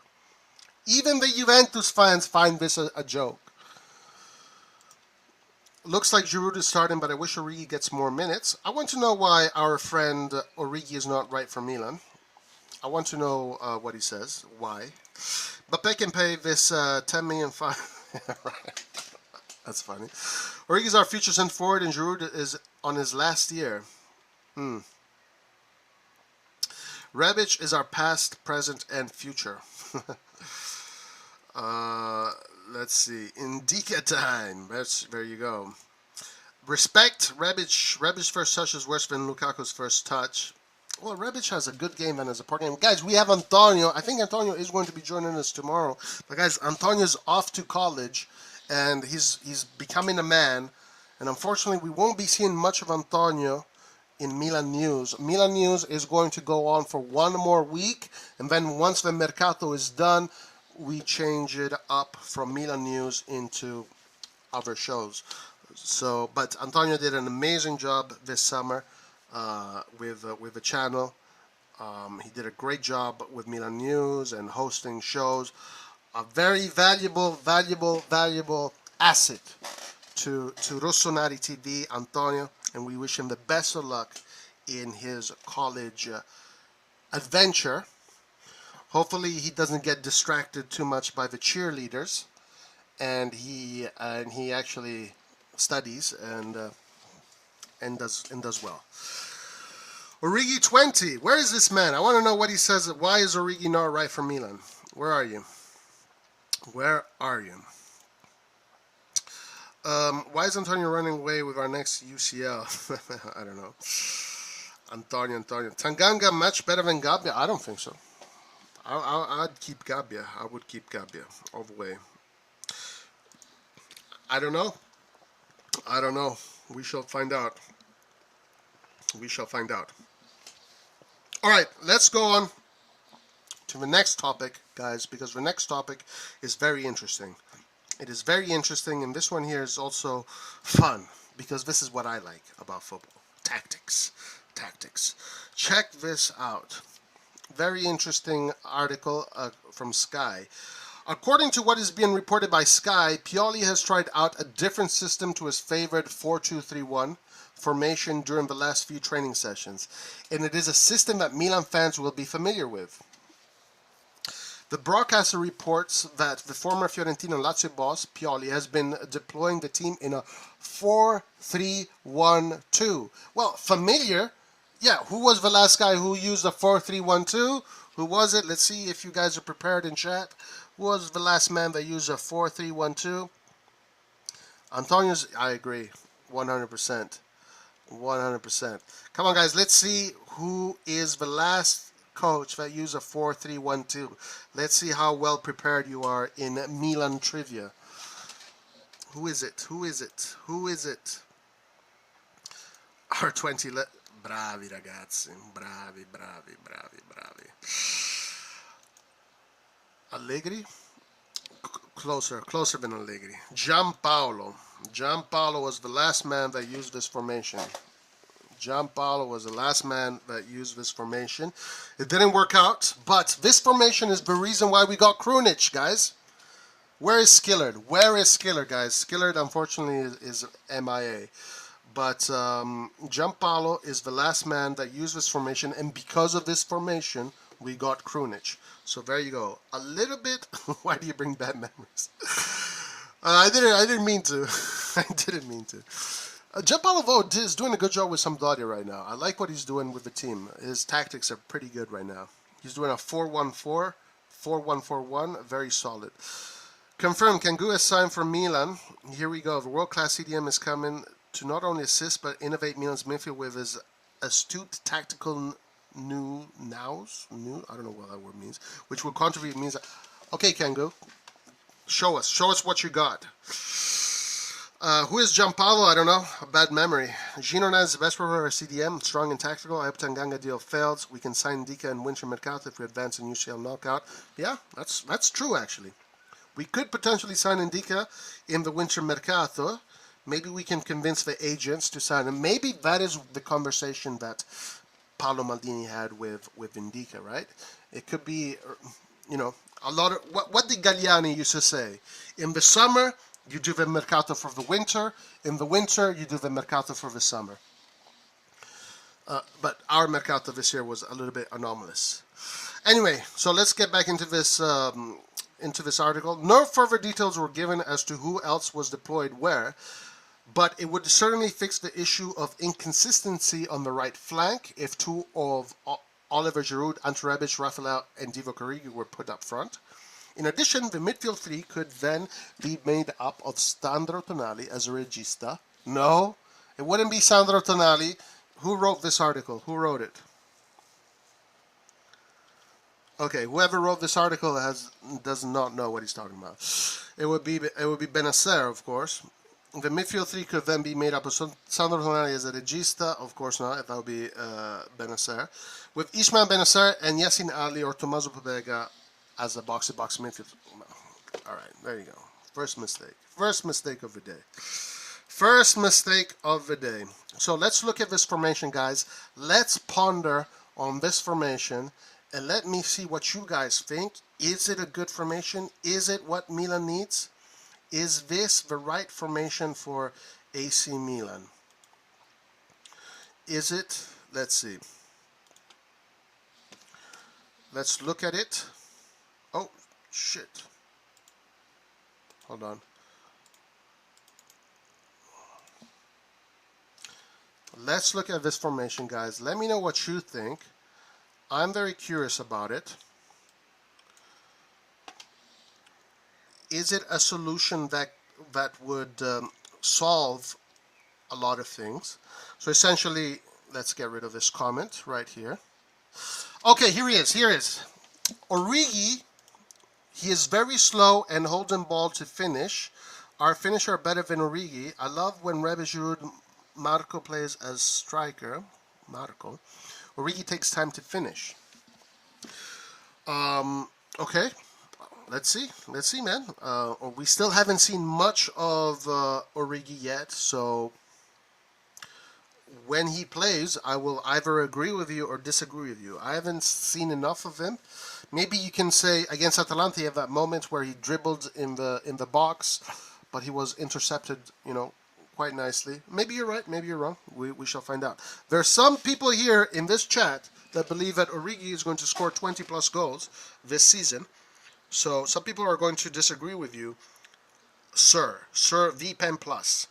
Even the Juventus fans find this a joke. Looks like Giroud is starting, but I wish Origi gets more minutes. I want to know why our friend Origi is not right for Milan. I want to know what he says. Why? Mbappé can pay this 10 million fine. Right. That's funny. Origi is our future centre forward, and Giroud is on his last year. Rebic is our past, present, and future. Let's see. Indica time. There you go. Respect Rebic. Rebic's first touch is worse than Lukaku's first touch. Well, Rebic has a good game and has a poor game. Guys, we have Antonio. I think Antonio is going to be joining us tomorrow. But guys, Antonio's off to college, and he's becoming a man. And unfortunately, we won't be seeing much of Antonio in Milan News. Milan News is going to go on for one more week, and then once the Mercato is done, we change it up from Milan News into other shows. So, but Antonio did an amazing job this summer with the channel. He did a great job with Milan News and hosting shows. A very valuable asset to RossonARI TV, Antonio, and we wish him the best of luck in his college adventure. Hopefully, he doesn't get distracted too much by the cheerleaders, and he actually studies and does well. Origi 20. Where is this man? I want to know what he says. Why is Origi not right for Milan? Where are you? Where are you? Why is Antonio running away with our next UCL? I don't know. Antonio. Tanganga much better than Gabbia? I don't think so. I'd keep Gabbia. I would keep Gabbia all the way. I don't know. We shall find out. All right, let's go on to the next topic, guys, because the next topic is very interesting. It is very interesting, and this one here is also fun, because this is what I like about football. Tactics. Check this out. Very interesting article from Sky. According to what is being reported by Sky, Pioli has tried out a different system to his favorite 4-2-3-1 formation during the last few training sessions, and it is a system that Milan fans will be familiar with. The broadcaster reports that the former Fiorentina and Lazio boss, Pioli, has been deploying the team in a 4-3-1-2. Well, familiar? Yeah, who was the last guy who used a 4-3-1-2? Who was it? Let's see if you guys are prepared in chat. Who was the last man that used a 4-3-1-2? Antonio's, I agree, 100%. 100%. Come on, guys, let's see who is the last coach that used a 4-3-1-2. Let's see how well prepared you are in Milan trivia. Who is it? R20. Bravi ragazzi, bravi. Allegri? Closer than Allegri. Giampaolo was the last man that used this formation. It didn't work out, but this formation is the reason why we got Krunic, guys. Where is Skillard? Guys? Skillard, unfortunately, is MIA. But Giampaolo is the last man that used this formation, and because of this formation, we got Krunic. So there you go. A little bit. Why do you bring bad memories? I didn't mean to. Giampaolo is doing a good job with Sampdoria right now. I like what he's doing with the team. His tactics are pretty good right now. He's doing a 4-1-4, 4-1-4-1, very solid. Confirmed, Kangoo has signed for Milan. Here we go. The world-class CDM is coming to not only assist but innovate Milan's midfield with his astute tactical I don't know what that word means, which will contribute means. Okay, Kangoo, show us what you got. Who is Giampaolo? I don't know. A bad memory. Gino is the best player at CDM, strong and tactical. I hope Tanganga deal fails. We can sign Dika in winter mercato if we advance in UCL knockout. Yeah, that's true actually. We could potentially sign Indica in the winter mercato. Maybe we can convince the agents to sign him. Maybe that is the conversation that Paolo Maldini had with Indica, right? It could be, a lot of what the Galliani used to say. In the summer, you do the mercato for the winter. In the winter, you do the mercato for the summer. But our mercato this year was a little bit anomalous. Anyway, so let's get back into this article. No further details were given as to who else was deployed where, but it would certainly fix the issue of inconsistency on the right flank if two of Oliver Giroud, Ante Rebic, Rafael, and Divock Origi were put up front. In addition, the midfield three could then be made up of Sandro Tonali as a regista. No, It wouldn't be Sandro Tonali. Who wrote this article? Who wrote it? Okay, whoever wrote this article does not know what he's talking about. It would be Benacer, of course. The midfield three could then be made up of Sandro Tonali as a regista, of course not. That would be Benacer, with Ismail Benacer and Yassin Ali or Tommaso Pobega as a box-to-box midfield. All right, there you go. First mistake. First mistake of the day. First mistake of the day. So let's look at this formation, guys. Let's ponder on this formation and let me see what you guys think. Is it a good formation? Is it what Milan needs? Is this the right formation for AC Milan? Is it? Let's see. Let's look at it. Oh, shit. Hold on. Let's look at this formation, guys. Let me know what you think. I'm very curious about it. Is it a solution that would solve a lot of things? So essentially, let's get rid of this comment right here. Okay, here he is. Here is Origi. He is very slow and holding ball to finish. Our finisher are better than Origi. I love when Rebic Marco plays as striker. Marco. Origi takes time to finish. Okay. Let's see, man. We still haven't seen much of Origi yet, so when he plays, I will either agree with you or disagree with you. I haven't seen enough of him. Maybe you can say against Atalanta, he had that moment where he dribbled in the box, but he was intercepted, quite nicely. Maybe you're right, maybe you're wrong. We shall find out. There are some people here in this chat that believe that Origi is going to score 20 plus goals this season. So some people are going to disagree with you, Sir VPen Plus.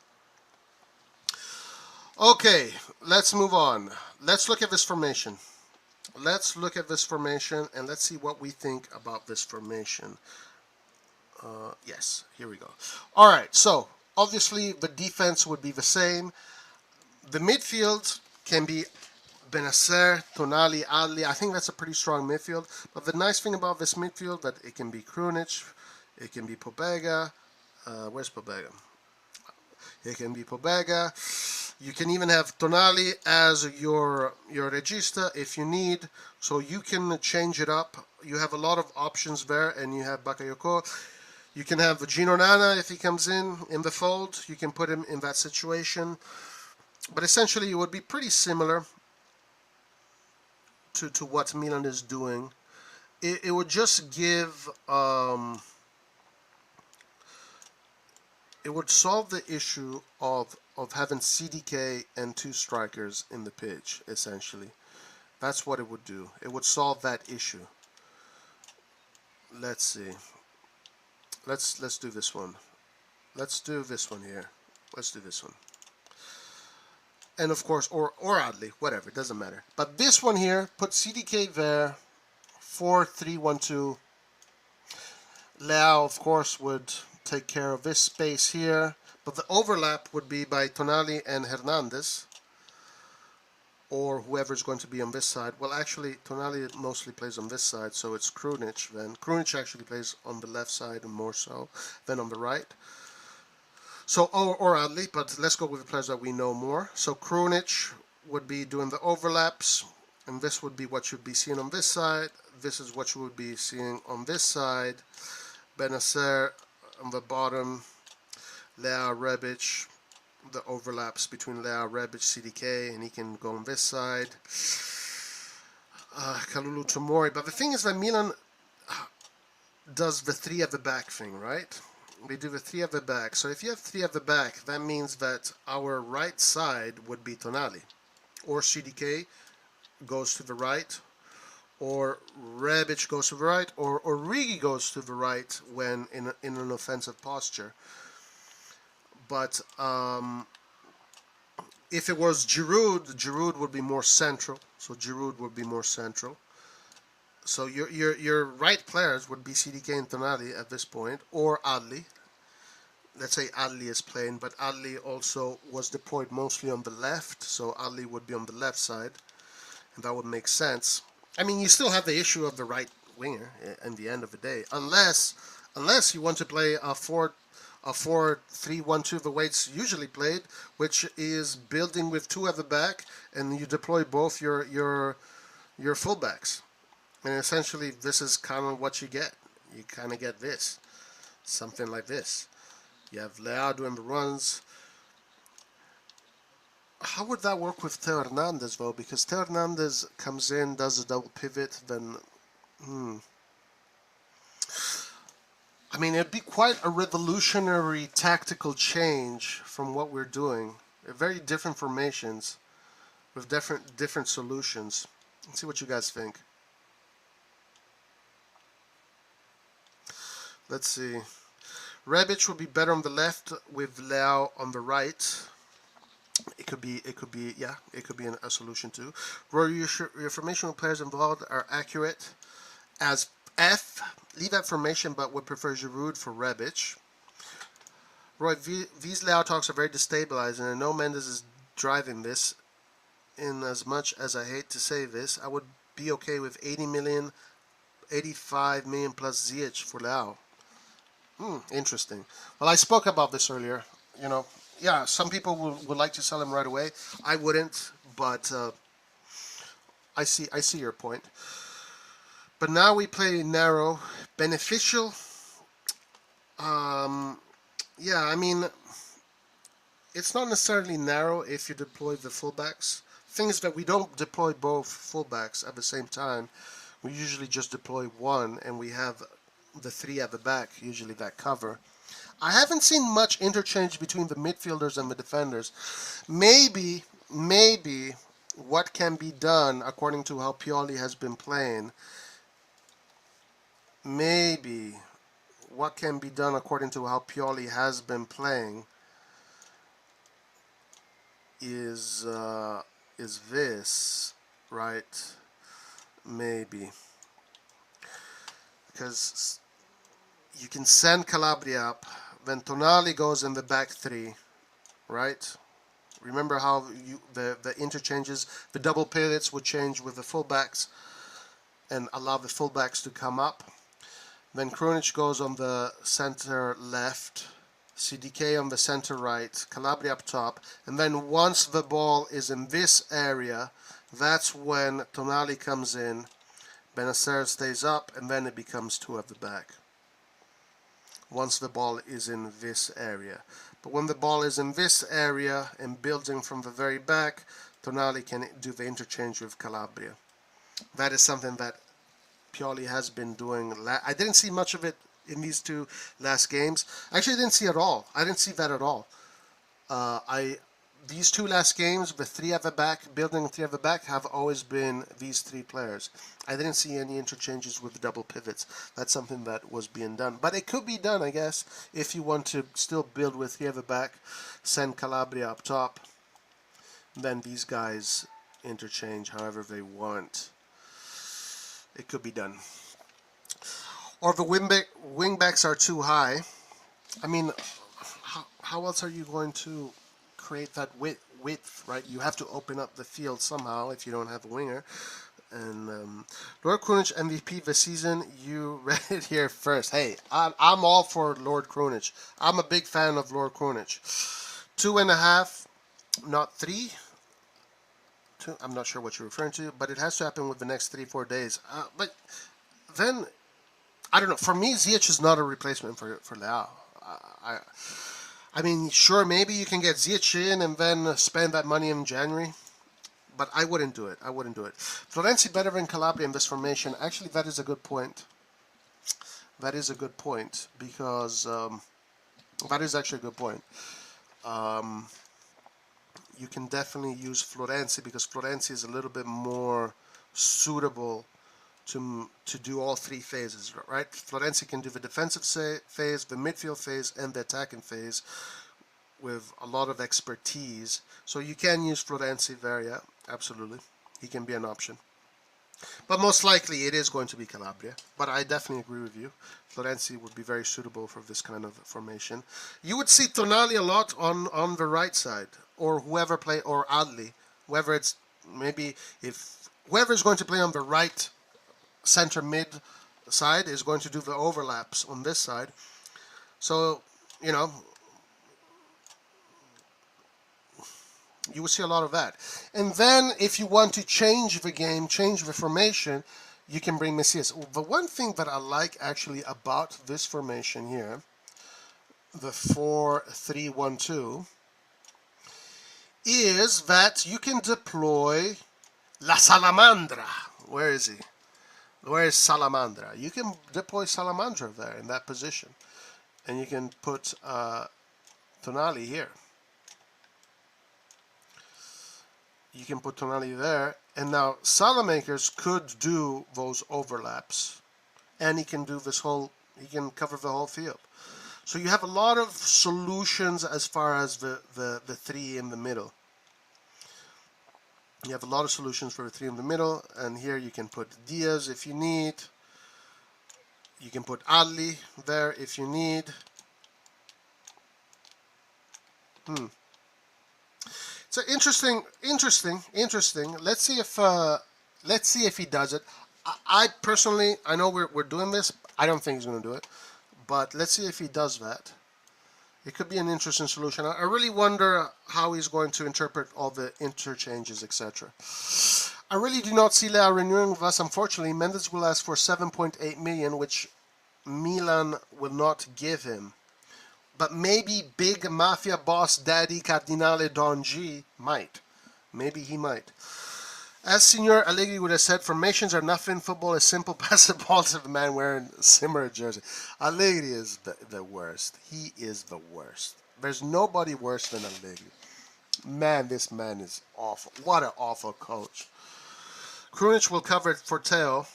Okay, let's move on. Let's look at this formation. Let's look at this formation and let's see what we think about this formation. Yes, here we go. All right, so obviously the defense would be the same. The midfield can be Benacer, Tonali, Ali. I think that's a pretty strong midfield. But the nice thing about this midfield that it can be Krunic, it can be Pobega. Where's Pobega? It can be Pobega. You can even have Tonali as your regista if you need. So you can change it up. You have a lot of options there, and you have Bakayoko. You can have Gino Onana if he comes in the fold. You can put him in that situation. But essentially, it would be pretty similar to what Milan is doing. It would just give it would solve the issue of having CDK and two strikers in the pitch, essentially. That's what it would do. It would solve that issue. Let's see. Let's do this one. Let's do this one here. Let's do this one. And of course, or Adli, whatever, it doesn't matter. But this one here, put CDK there, 4-3-1-2. Leao, of course, would take care of this space here. But the overlap would be by Tonali and Hernandez, or whoever's going to be on this side. Well, actually, Tonali mostly plays on this side, so it's Krunic then. Krunic actually plays on the left side more so than on the right. So, or Adli, but let's go with the players that we know more. So Krunic would be doing the overlaps, and this would be what you'd be seeing on this side. This is what you would be seeing on this side. Benacer on the bottom, Leao, Rebic, the overlaps between Leao, Rebic, CDK, and he can go on this side. Kalulu Tomori. But the thing is that Milan does the three at the back thing, right? We do the three at the back. So if you have three at the back, that means that our right side would be Tonali. Or CDK goes to the right. Or Rebic goes to the right. Or Origi goes to the right when in an offensive posture. But if it was Giroud would be more central. So Giroud would be more central. So your right players would be CDK and Tonali at this point, or Adli. let's say Adli is playing, but Adli also was deployed mostly on the left, so Adli would be on the left side, and that would make sense. I mean, you still have the issue of the right winger in the end of the day, unless you want to play a 4-3-1-2, the way it's usually played, which is building with two at the back, and you deploy both your fullbacks. And essentially, this is kind of what you get. You kind of get this, something like this. You have Leao doing the runs. How would that work with Theo Hernandez, though? Because Theo Hernandez comes in, does a double pivot, then... I mean, it'd be quite a revolutionary tactical change from what we're doing. Very different formations with different solutions. Let's see what you guys think. Let's see. Rebic would be better on the left with Leao on the right. It could be a solution too. Rory, your formational players involved are accurate. As F, leave that formation but would prefer Giroud for Rebic. Roy, these Leao talks are very destabilizing, and I know Mendes is driving this. In as much as I hate to say this, I would be okay with 80 million, 85 million plus Ziyech for Leao. Interesting. Well, I spoke about this earlier. You know, yeah, some people would like to sell him right away. I wouldn't, but I see your point. But now we play narrow, beneficial. Yeah, I mean, it's not necessarily narrow if you deploy the fullbacks. Thing is that we don't deploy both fullbacks at the same time. We usually just deploy one, and we have the three at the back, usually that cover. I haven't seen much interchange between the midfielders and the defenders. Maybe what can be done according to how Pioli has been playing. Maybe what can be done according to how Pioli has been playing is this, right? Maybe. Because you can send Calabria up, then Tonali goes in the back three, right? Remember how the interchanges, the double pivots would change with the fullbacks and allow the fullbacks to come up. Then Krunic goes on the center left, CDK on the center right, Calabria up top, and then once the ball is in this area, that's when Tonali comes in, Benacer stays up, and then it becomes two at the back. Once the ball is in this area. But when the ball is in this area and building from the very back, Tonali can do the interchange with Calabria. That is something that Pioli has been doing. I didn't see much of it in these two last games. Actually, I didn't see it at all. I didn't see that at all. These two last games, the three at the back, building three at the back, have always been these three players. I didn't see any interchanges with double pivots. That's something that was being done. But it could be done, I guess, if you want to still build with three at the back, send Calabria up top, then these guys interchange however they want. It could be done. Or the wing backs are too high. I mean, how else are you going to create that width, right? You have to open up the field somehow if you don't have a winger. And Lord Krunic MVP this season, you read it here first. Hey, I'm all for Lord Krunic. I'm a big fan of Lord Krunic. 2.5, not 3. I'm not sure what you're referring to, but it has to happen within the next 3-4 days. But then, I don't know. For me, Ziyech is not a replacement for Leao. I mean, sure, maybe you can get Ziyech in and then spend that money in January, but I wouldn't do it. Florenzi better than Calabria in this formation. Actually, that is a good point. That is a good point because that is actually a good point. You can definitely use Florenzi because Florenzi is a little bit more suitable to do all three phases, right? Florenzi can do the defensive phase, the midfield phase, and the attacking phase with a lot of expertise. So you can use Florenzi there, yeah, absolutely. He can be an option. But most likely it is going to be Calabria. But I definitely agree with you. Florenzi would be very suitable for this kind of formation. You would see Tonali a lot on the right side, or whoever play, or Adli, whoever it's maybe if whoever is going to play on the right center mid side is going to do the overlaps on this side. So you know you will see a lot of that. And then if you want to change the game, change the formation, you can bring Messias. The one thing that I like actually about this formation here, the 4-3-1-2, is that you can deploy La Salamandra. Where is he? Where is Salamandra? You can deploy Salamandra there in that position. And you can put Tonali here. You can put Tonali there. And now Salamakers could do those overlaps. And he can do this whole, he can cover the whole field. So you have a lot of solutions as far as the three in the middle. You have a lot of solutions for the three in the middle. And here you can put Diaz if you need. You can put Ali there if you need. So interesting. Let's see if he does it. I personally, I know we're doing this. I don't think he's going to do it, but let's see if he does that. It could be an interesting solution. I really wonder how he's going to interpret all the interchanges, etc. I really do not see Leao renewing with us. Unfortunately, Mendes will ask for 7.8 million, which Milan will not give him. But maybe big mafia boss daddy Cardinale Don G might. Maybe he might. As Signor Allegri would have said, formations are nothing. Football is simple. Pass the ball to the man wearing a Simmer jersey. Allegri is the worst. He is the worst. There's nobody worse than Allegri. Man, this man is awful. What an awful coach. Krunic will cover it for Teo.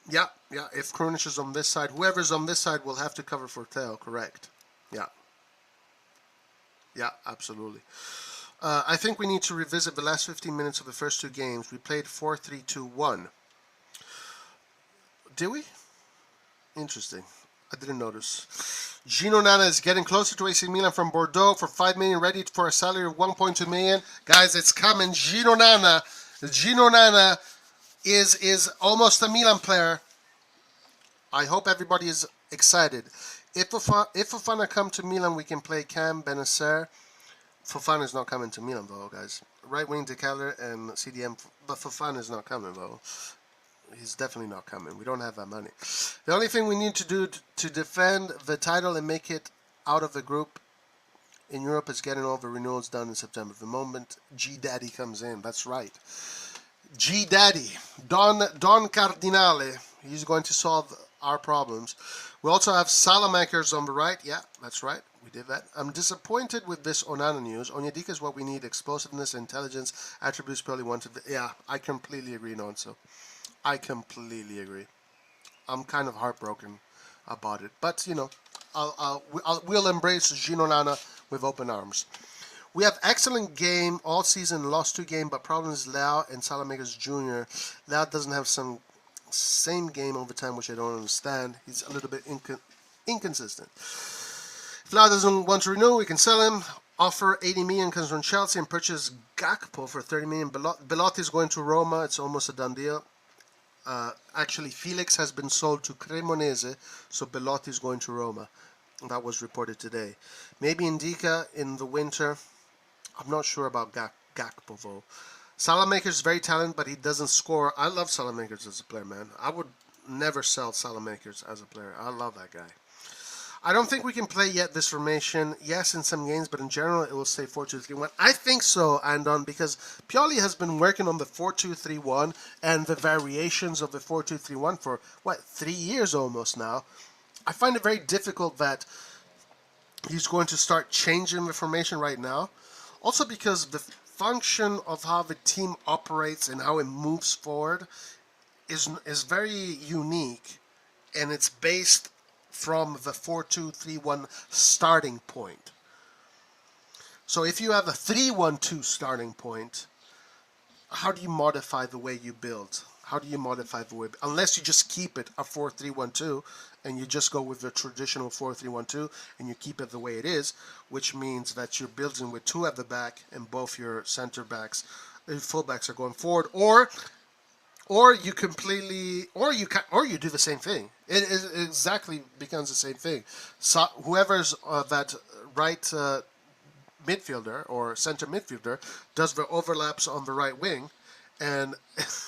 Yeah. If Krunic is on this side, whoever's on this side will have to cover for Teo, correct? Yeah, absolutely. I think we need to revisit the last 15 minutes of the first two games. We played 4-3-2-1. Did we? Interesting. I didn't notice. Gino Nana is getting closer to AC Milan from Bordeaux for 5 million, ready for a salary of 1.2 million. Guys, it's coming. Gino Nana is almost a Milan player. I hope everybody is excited. If Fofana come to Milan, we can play Cam, Benacer. Fofana is not coming to Milan, though, guys. Right wing, De Keller and CDM, but Fofana is not coming, though. He's definitely not coming. We don't have that money. The only thing we need to do to defend the title and make it out of the group in Europe is getting all the renewals done in September. The moment G Daddy comes in, that's right. G Daddy, Don Cardinale, he's going to solve our problems. We also have Salamakers on the right. Yeah, that's right. We did that. I'm disappointed with this Onana news. Onyedika is what we need. Explosiveness, intelligence, attributes purely wanted. Yeah, I completely agree, Nonso. I completely agree. I'm kind of heartbroken about it. But, you know, we'll embrace Gino Nana with open arms. We have excellent game all season, lost 2 games, but problem is Leao and Salamakers Jr. Leao doesn't have some same game over time, which I don't understand. He's a little bit inconsistent. If Leao doesn't want to renew, we can sell him. Offer 80 million comes from Chelsea and purchase Gakpo for 30 million. Belotti is going to Roma. It's almost a done deal. Actually, Felix has been sold to Cremonese, so Belotti is going to Roma. That was reported today. Maybe Indica in the winter. I'm not sure about Gakpo, though. Salamakers is very talented, but he doesn't score. I love Salamakers as a player, man. I would never sell Salamakers as a player. I love that guy. I don't think we can play yet this formation. Yes, in some games, but in general, it will stay 4-2-3-1. I think so, Andon, because Pioli has been working on the 4-2-3-1 and the variations of the 4-2-3-1 for, 3 years almost now. I find it very difficult that he's going to start changing the formation right now. Also because the function of how the team operates and how it moves forward is very unique, and it's based from the 4-2-3-1 starting point. So if you have a 3-1-2 starting point, how do you modify the way you build? How do you modify the way, unless you just keep it a 4-3-1-2 and you just go with the traditional 4-3-1-2 and you keep it the way it is, which means that you're building with two at the back and both your center backs, fullbacks are going forward, or you completely, or you do the same thing. It exactly becomes the same thing. So whoever's that right midfielder or center midfielder does the overlaps on the right wing, and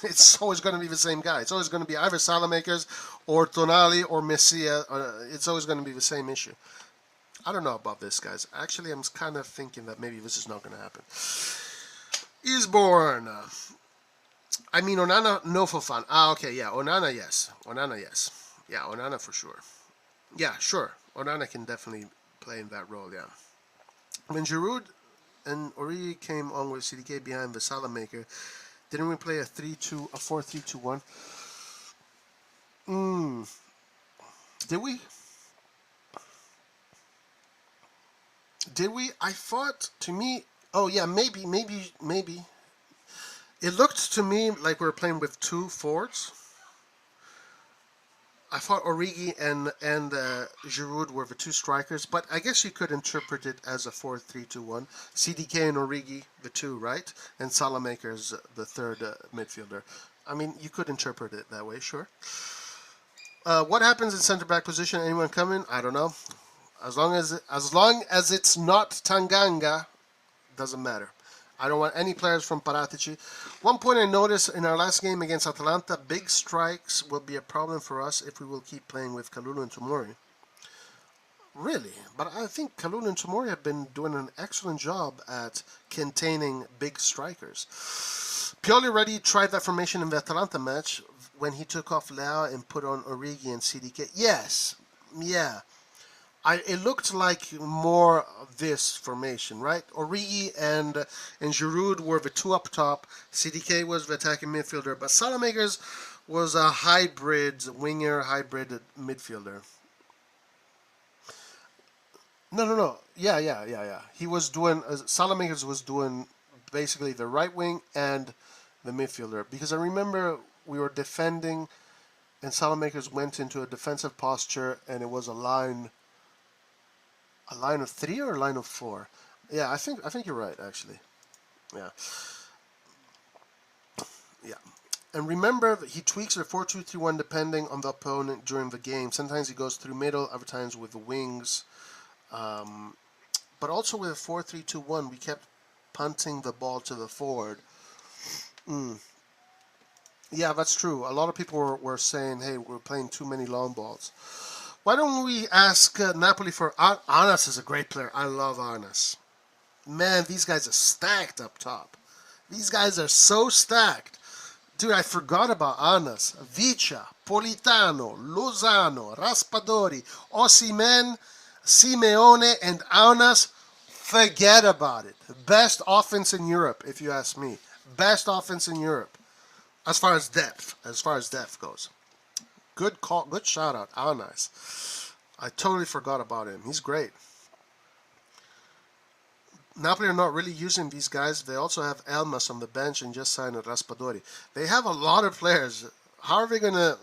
it's always going to be the same guy. It's always going to be either Salamakers or Tonali or Messia. It's always going to be the same issue. I don't know about this, guys. Actually, I'm kind of thinking that maybe this is not going to happen. Eastbourne. I mean, Onana, no for fun. Okay, yeah. Onana, yes. Onana, yes. Yeah, Onana for sure. Yeah, sure. Onana can definitely play in that role, yeah. When Giroud and Origi came on with CDK behind the Salamaker, didn't we play a 4-3-2-1? Did we? Did we? I thought, to me, oh yeah, maybe. It looked to me like we were playing with two forwards. I thought Origi and Giroud were the two strikers, but I guess you could interpret it as a 4-3-2-1. CDK and Origi, the two, right? And Salamaker's the third midfielder. I mean, you could interpret it that way, sure. What happens in center back position? Anyone coming? I don't know. As long as it's not Tanganga, doesn't matter. I don't want any players from Paratici. One point I noticed in our last game against Atalanta, big strikes will be a problem for us if we will keep playing with Kalulu and Tomori. Really? But I think Kalulu and Tomori have been doing an excellent job at containing big strikers. Pioli already tried that formation in the Atalanta match when he took off Leao and put on Origi and CDK. Yes. Yeah. It looked like more this formation, right? Origi and Giroud were the two up top. CDK was the attacking midfielder, but Salamakers was a hybrid winger, hybrid midfielder. No. Yeah. He was doing, Salamakers was doing basically the right wing and the midfielder. Because I remember we were defending and Salamakers went into a defensive posture and it was a line of three or a line of four? Yeah, I think you're right, actually. Yeah. And remember that he tweaks the 4-2-3-1 depending on the opponent during the game. Sometimes he goes through middle, other times with the wings. But also with a 4-3-2-1, we kept punting the ball to the forward. Yeah, that's true. A lot of people were saying, hey, we're playing too many long balls. Why don't we ask Napoli for... Arnas is a great player. I love Arnas. Man, these guys are stacked up top. These guys are so stacked. Dude, I forgot about Arnas. Vicia, Politano, Lozano, Raspadori, Osimhen, Simeone, and Arnas. Forget about it. Best offense in Europe, if you ask me. Best offense in Europe. As far as depth goes. Good call, good shout out. Nice. I totally forgot about him. He's great. Napoli are not really using these guys. They also have Elmas on the bench and just signed Raspadori. They have a lot of players. How are they gonna?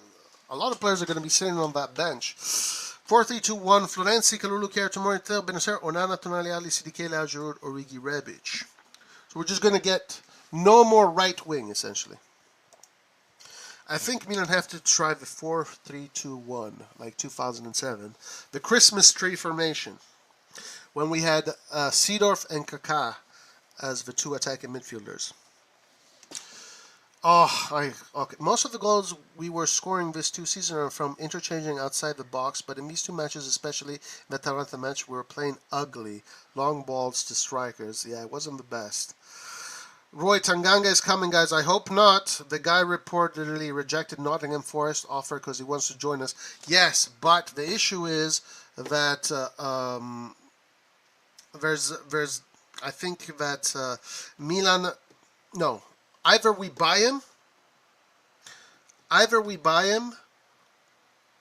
A lot of players are gonna be sitting on that bench. 4-3-2-1. Florenzi, Kalulu, Kjaer, Tomori, Theo, Benacer, Onana, Tonali, Ali, CDK, Leao, Giroud, Origi, Rebic. So we're just gonna get no more right wing essentially. I think Milan have to try the 4-3-2-1, like 2007. The Christmas tree formation. When we had Seedorf and Kaká as the two attacking midfielders. Okay. Most of the goals we were scoring this two seasons are from interchanging outside the box, but in these two matches, especially the Atalanta match, we were playing ugly. Long balls to strikers. Yeah, it wasn't the best. Roy, Tanganga is coming, guys. I hope not. The guy reportedly rejected Nottingham Forest offer because he wants to join us. Yes, but the issue is that there's I think that Milan, no, either we buy him,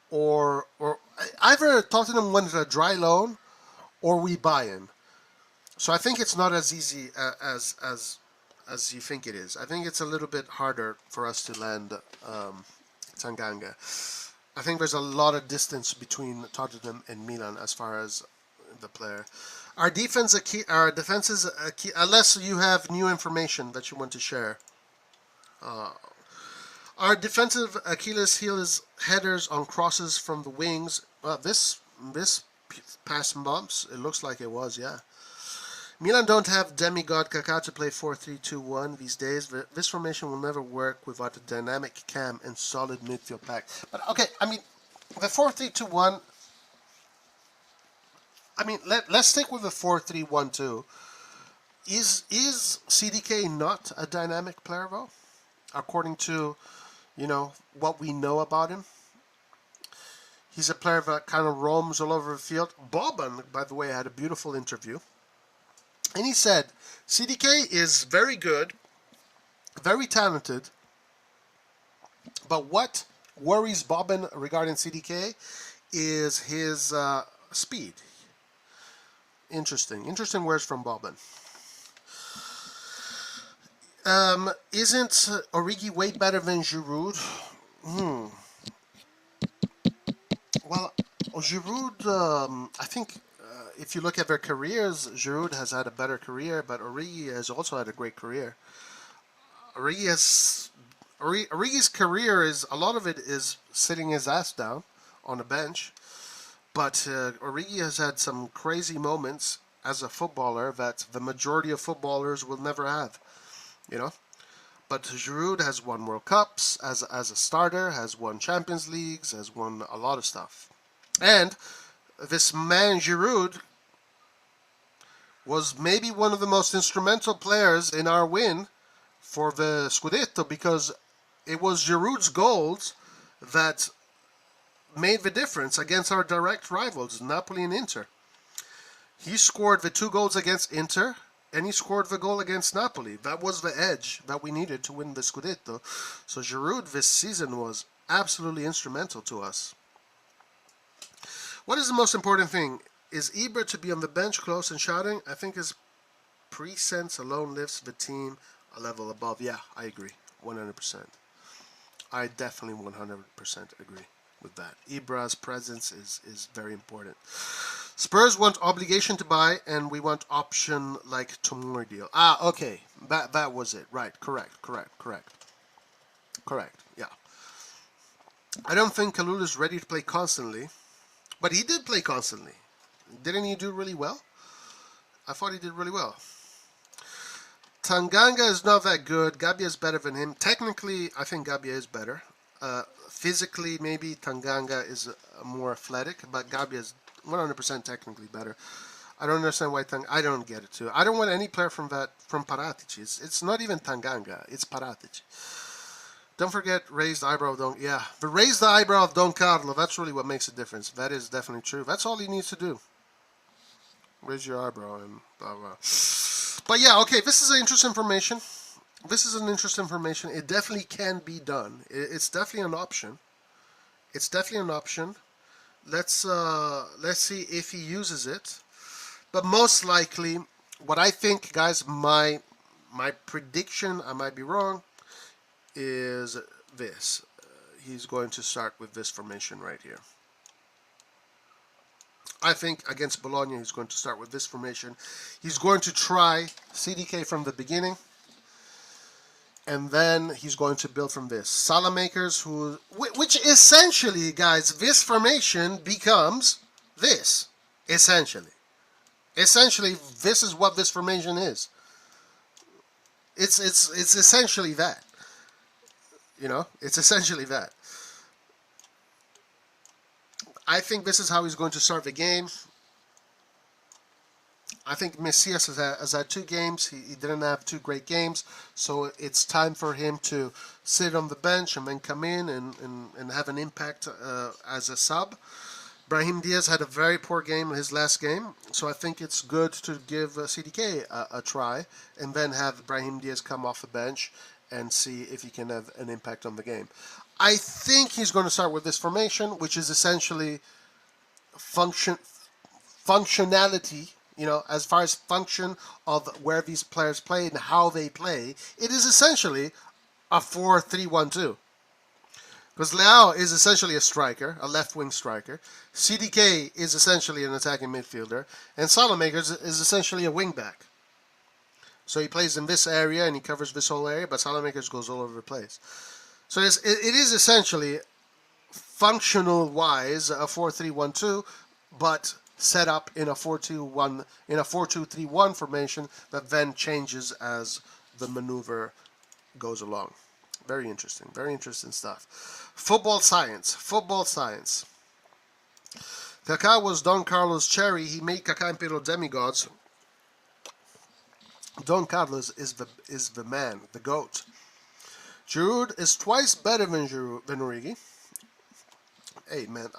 or either Tottenham wants a dry loan, or we buy him. So I think it's not as easy as you think it is. I think it's a little bit harder for us to land Tanganga. I think there's a lot of distance between Tottenham and Milan as far as the player. Our defense is a key, unless you have new information that you want to share. Our defensive Achilles heel is headers on crosses from the wings. This pass bumps, it looks like it was, yeah. Milan don't have demigod Kaká to play 4-3-2-1 these days. This formation will never work without a dynamic cam and solid midfield pack. But okay, I mean, the 4-3-2-1. I mean, let's stick with the 4-3-1-2. Is CDK not a dynamic player though? According to, what we know about him. He's a player that kind of roams all over the field. Boban, by the way, had a beautiful interview. And he said, CDK is very good, very talented, but what worries Boban regarding CDK is his speed. Interesting words from Boban. Isn't Origi way better than Giroud? Well, Giroud, I think if you look at their careers, Giroud has had a better career, but Origi has also had a great career. Origi's career is, a lot of it is sitting his ass down on the bench, but Origi has had some crazy moments as a footballer that the majority of footballers will never have, But Giroud has won World Cups as a starter, has won Champions Leagues, has won a lot of stuff. And this man Giroud was maybe one of the most instrumental players in our win for the Scudetto, because it was Giroud's goals that made the difference against our direct rivals, Napoli and Inter. He scored the 2 goals against Inter, and he scored the goal against Napoli. That was the edge that we needed to win the Scudetto. So Giroud this season was absolutely instrumental to us. What is the most important thing? Is Ibra to be on the bench close and shouting? I think his presence alone lifts the team a level above. Yeah, I agree. 100%. I definitely 100% agree with that. Ibra's presence is very important. Spurs want obligation to buy, and we want option like Tomori deal. Okay. That was it. Right. Correct. Yeah. I don't think Kalulu is ready to play constantly, but he did play constantly. Didn't he do really well? I thought he did really well. Tanganga is not that good. Gabbia is better than him. Technically, I think Gabbia is better. Physically, maybe Tanganga is more athletic, but Gabbia is 100% technically better. I don't understand why I don't get it too. I don't want any player from Paratici. It's not even Tanganga. It's Paratici. Don't forget raised eyebrow of Don. Yeah, the raised eyebrow of Don Carlo. That's really what makes a difference. That is definitely true. That's all he needs to do. Raise your eyebrow and blah blah. But yeah, okay. This is interesting information. It definitely can be done. It's definitely an option. Let's see if he uses it. But most likely, what I think, guys, my prediction, I might be wrong, is this. He's going to start with this formation right here. I think against Bologna, he's going to start with this formation. He's going to try CDK from the beginning, and then he's going to build from this. Salamakers, which essentially, guys, this formation becomes this. Essentially, this is what this formation is. It's essentially that. It's essentially that. I think this is how he's going to start the game. I think Messias has had 2 games. He didn't have 2 great games, so it's time for him to sit on the bench and then come in and have an impact as a sub. Brahim Diaz had a very poor game in his last game, so I think it's good to give CDK a try and then have Brahim Diaz come off the bench and see if he can have an impact on the game. I think he's going to start with this formation, which is essentially functionality You know, as far as function of where these players play and how they play, it is essentially a 4-3-1-2. Because Leao is essentially a striker, a left-wing striker. CDK is essentially an attacking midfielder. And Salamakers is essentially a wing-back. So he plays in this area and he covers this whole area, but Salamakers goes all over the place. So it is essentially, functional-wise, a 4-3-1-2, but set up in a 4-2-1, in a 4-2-3-1 formation that then changes as the maneuver goes along. Very interesting stuff. Football science. Kaká was Don Carlos' cherry. He made Kaká and Pedro demigods. Don Carlos is the man, the GOAT. Giroud is twice better than Origi. Hey man,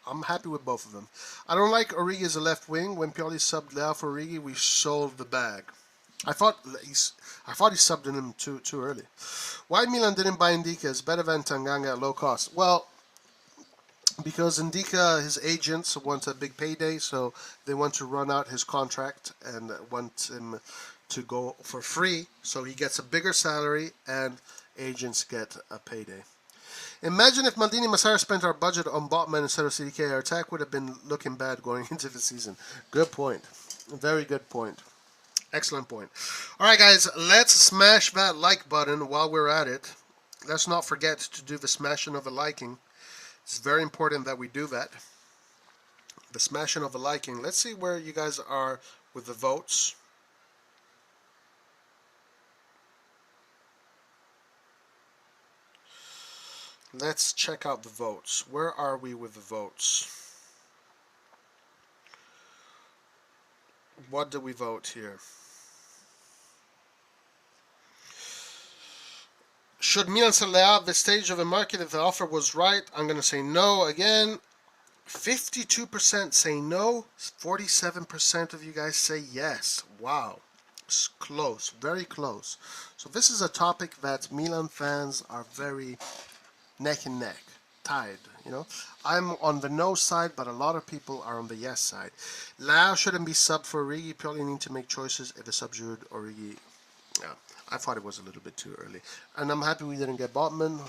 I'm happy with both of them. I don't like Origi as a left wing. When Pioli subbed Leao for Origi, we sold the bag. I thought he subbed in him too early. Why Milan didn't buy Ndika is better than Tanganga at low cost? Well, because Ndika, his agents want a big payday, so they want to run out his contract and want him to go for free, so he gets a bigger salary and agents get a payday. Imagine if Maldini Massara spent our budget on Botman instead of CDK. Our attack would have been looking bad going into the season. Good point. Very good point. Excellent point. All right, guys, let's smash that like button while we're at it. Let's not forget to do the smashing of a liking. It's very important that we do that. The smashing of a liking. Let's see where you guys are with the votes. Let's check out the votes. Where are we with the votes? What do we vote here? Should Milan sell Leao at this stage of the market if the offer was right? I'm going to say no again. 52% say no. 47% of you guys say yes. Wow. It's close. Very close. So this is a topic that Milan fans are very neck and neck. Tied, you know. I'm on the no side, but a lot of people are on the yes side. Leao shouldn't be subbed for Origi. Purely need to make choices if the subjured Origi. Yeah, I thought it was a little bit too early, and I'm happy we didn't get Botman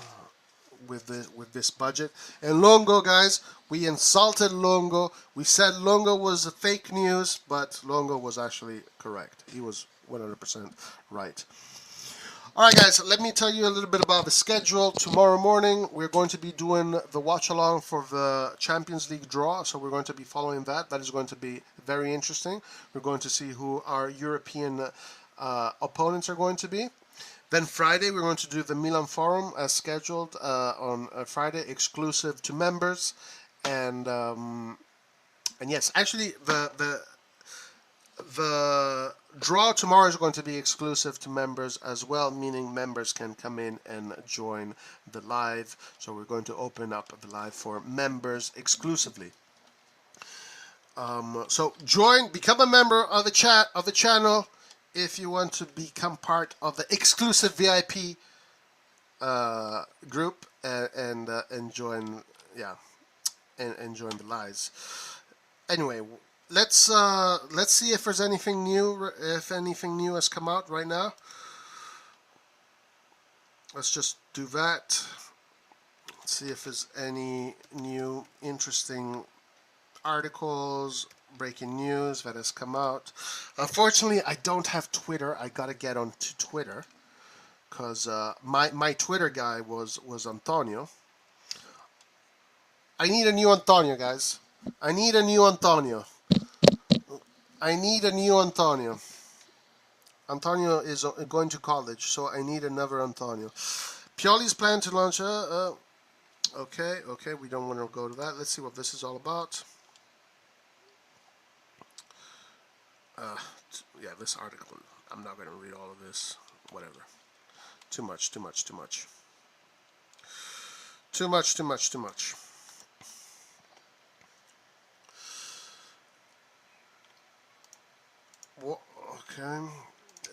with this budget. And Longo, guys, we insulted Longo. We said Longo was fake news, but Longo was actually correct. He was 100% right. Alright guys, let me tell you a little bit about the schedule. Tomorrow morning we're going to be doing the watch along for the Champions League draw, so we're going to be following that. That is going to be very interesting. We're going to see who our European opponents are going to be. Then Friday we're going to do the Milan Forum as scheduled on Friday, exclusive to members. And yes, actually the draw tomorrow is going to be exclusive to members as well, meaning members can come in and join the live. So we're going to open up the live for members exclusively. So become a member of the channel if you want to become part of the exclusive VIP group and join join the lives. Anyway. Let's see if there's anything new. If anything new has come out right now, let's just do that. Let's see if there's any new interesting articles, breaking news that has come out. Unfortunately, I don't have Twitter. I gotta get onto Twitter because my Twitter guy was Antonio. I need a new Antonio, guys. I need a new Antonio. Antonio is going to college, so I need another Antonio. Pioli's plan to launch okay, we don't want to go to that. Let's see what this is all about. Yeah, this article, I'm not going to read all of this. Whatever. Too much. Okay,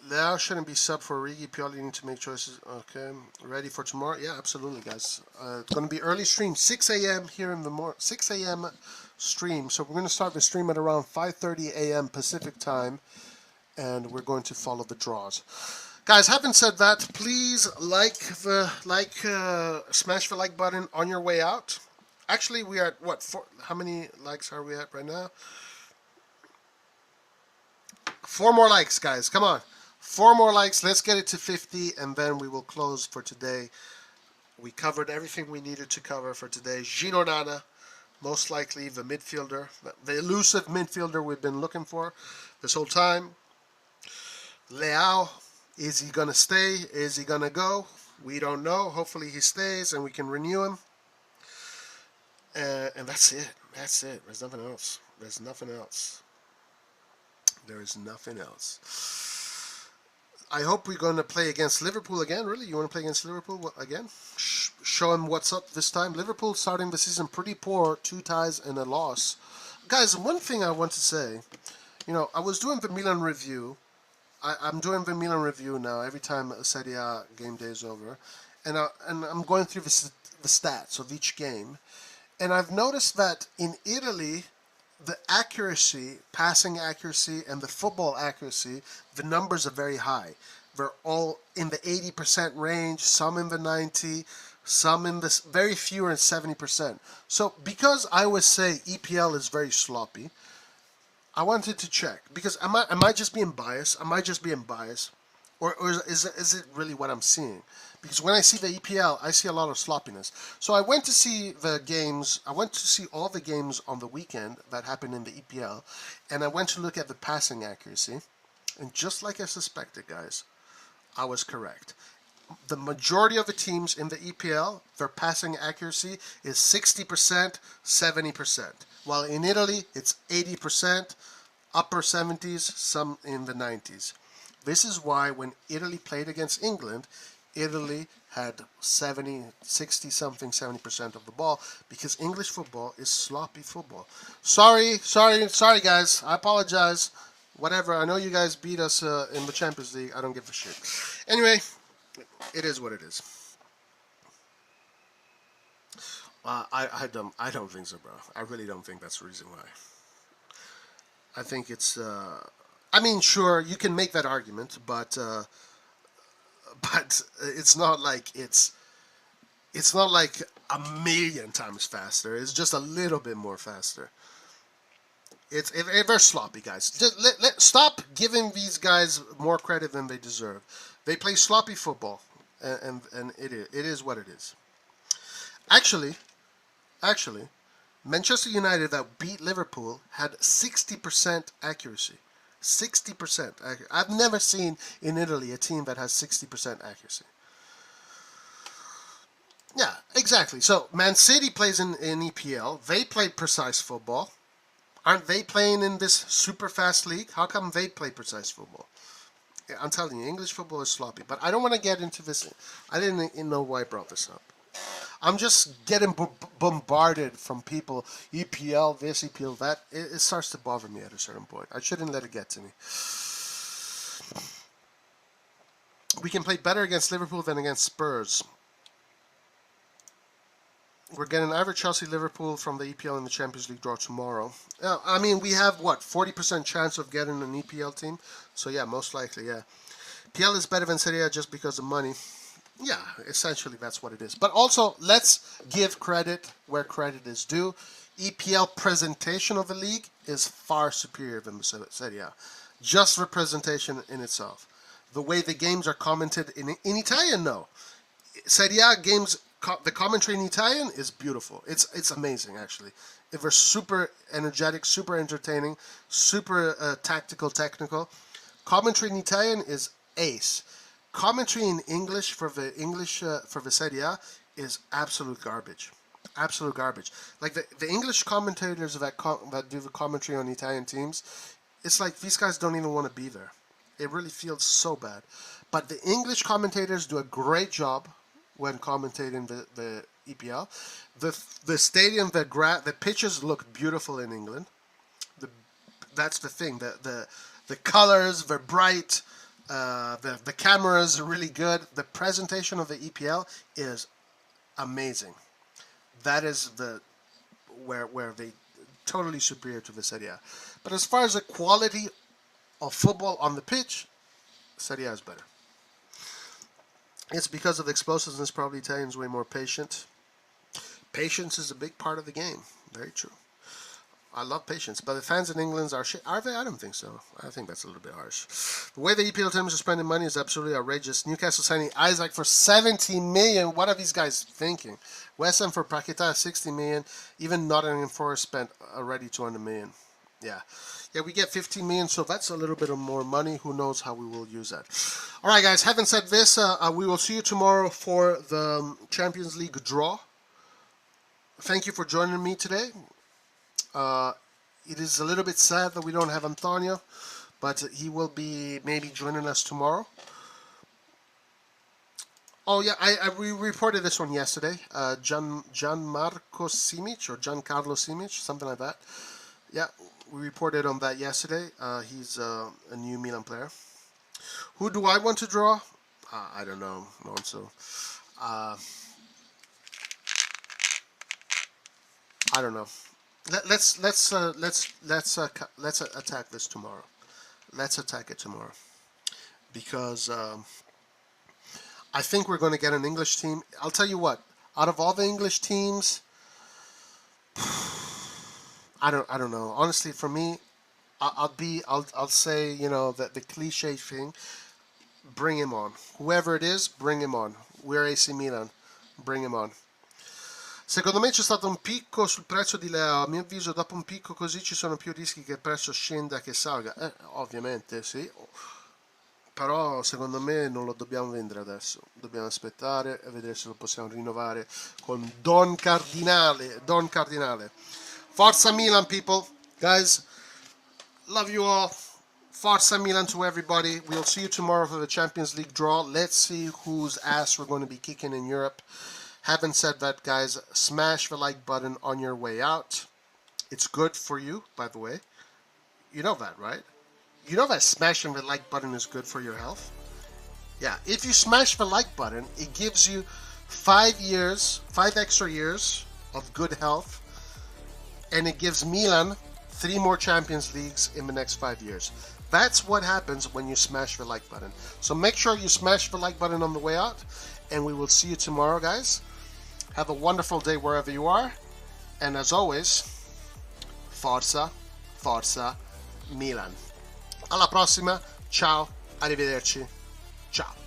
Leao shouldn't be sub for Origi. Purely need to make choices. Okay, ready for tomorrow? Yeah, absolutely, guys. It's gonna be early stream, 6 a.m. here in the 6 a.m. stream. So we're gonna start the stream at around 5:30 a.m. Pacific time, and we're going to follow the draws. Guys, having said that, please smash the like button on your way out. Actually, we are at what? How many likes are we at right now? 4 more likes, guys. Come on. 4 more likes. Let's get it to 50, and then we will close for today. We covered everything we needed to cover for today. Onana, most likely the midfielder, the elusive midfielder we've been looking for this whole time. Leao, is he going to stay? Is he going to go? We don't know. Hopefully he stays and we can renew him. And that's it. That's it. There's nothing else. There's nothing else. There is nothing else. I hope we're going to play against Liverpool again. Really? You want to play against Liverpool again? Show them what's up this time. Liverpool starting the season pretty poor. 2 ties and a loss. Guys, one thing I want to say. I was doing the Milan review. I'm doing the Milan review now every time a Serie A game day is over. And I'm going through the stats of each game. And I've noticed that in Italy, the accuracy, passing accuracy, and the football accuracy, the numbers are very high. They're all in the 80% range, some in the 90%, some in the very few in 70%. So because I always say EPL is very sloppy, I wanted to check. Because am I just being biased? Am I just being biased? Or is it really what I'm seeing? Because when I see the EPL, I see a lot of sloppiness. So I went to see the games. I went to see all the games on the weekend that happened in the EPL. And I went to look at the passing accuracy. And just like I suspected, guys, I was correct. The majority of the teams in the EPL, their passing accuracy is 60%, 70%. While in Italy, it's 80%, upper 70s, some in the 90s. This is why when Italy played against England, Italy had 70, 60 something, 70% of the ball, because English football is sloppy football. Sorry guys. I apologize. Whatever. I know you guys beat us in the Champions League. I don't give a shit. Anyway, it is what it is. I don't think so, bro. I really don't think that's the reason why. I think it's. I mean, sure, you can make that argument, but it's not like it's not like a million times faster. It's just a little bit more faster. It's they're sloppy, guys. Just stop giving these guys more credit than they deserve. They play sloppy football, and it is what it is. Actually, Manchester United that beat Liverpool had 60% accuracy. 60%. I've never seen in Italy a team that has 60% accuracy. Yeah, exactly. So Man City plays in EPL. They play precise football. Aren't they playing in this super fast league? How come they play precise football? Yeah, I'm telling you, English football is sloppy. But I don't want to get into this. I didn't know why I brought this up. I'm just getting bombarded from people. EPL this, EPL that. It starts to bother me at a certain point. I shouldn't let it get to me. We can play better against Liverpool than against Spurs. We're getting average Chelsea-Liverpool from the EPL in the Champions League draw tomorrow. I mean, we have, 40% chance of getting an EPL team? So, yeah, most likely, yeah. PL is better than Serie A just because of money. Yeah, essentially that's what it is. But also, let's give credit where credit is due. EPL presentation of the league is far superior than the Serie A. Just representation in itself. The way the games are commented in Italian, no. Serie A games, the commentary in Italian is beautiful. It's amazing, actually. They're super energetic, super entertaining, super tactical, technical. Commentary in Italian is ace. Commentary in English for the Serie A is absolute garbage. Absolute garbage. Like the English commentators that do the commentary on Italian teams, it's like these guys don't even want to be there. It really feels so bad. But the English commentators do a great job when commentating the EPL. The stadium, the pitches look beautiful in England. That's the thing. The colors, they're bright. The cameras are really good. The presentation of the EPL is amazing. That is where they totally superior to the Serie A. But as far as the quality of football on the pitch, Serie A is better. It's because of the explosiveness. Probably Italians way more patient. Patience is a big part of the game. Very true. I love patience, but the fans in England are shit. Are they? I don't think so. I think that's a little bit harsh. The way the EPL teams are spending money is absolutely outrageous. Newcastle signing Isaac for 70 million. What are these guys thinking? West Ham for Paqueta 60 million. Even Nottingham Forest spent already 200 million. Yeah, we get 15 million, so that's a little bit of more money. Who knows how we will use that? All right, guys. Having said this, we will see you tomorrow for the Champions League draw. Thank you for joining me today. It is a little bit sad that we don't have Antonio, but he will be maybe joining us tomorrow. Oh yeah, we reported this one yesterday. Gianmarco Simic or Giancarlo Simic, something like that. Yeah, we reported on that yesterday. He's a new Milan player. Who do I want to draw? I don't know. I don't know. Let's attack this tomorrow. Let's attack it tomorrow, because I think we're going to get an English team. I'll tell you what. Out of all the English teams, I don't know. Honestly, for me, I'll say, you know, that the cliche thing. Bring him on. Whoever it is, bring him on. We're AC Milan. Bring him on. Secondo me c'è stato un picco sul prezzo di Leao. A mio avviso, dopo un picco così ci sono più rischi che il prezzo scenda che salga. Ovviamente, sì. Però secondo me non lo dobbiamo vendere adesso. Dobbiamo aspettare e vedere se lo possiamo rinnovare con Don Cardinale. Don Cardinale. Forza Milan, people. Guys, love you all. Forza Milan to everybody. We'll see you tomorrow for the Champions League draw. Let's see whose ass we're going to be kicking in Europe. Having said that, guys, smash the like button on your way out. It's good for you, by the way. You know that, right? You know that smashing the like button is good for your health? Yeah, if you smash the like button, it gives you 5 extra years of good health, and it gives Milan 3 more Champions Leagues in the next 5 years. That's what happens when you smash the like button. So make sure you smash the like button on the way out, and we will see you tomorrow, guys. Have a wonderful day wherever you are. And as always, Forza, Forza Milan. Alla prossima. Ciao. Arrivederci. Ciao.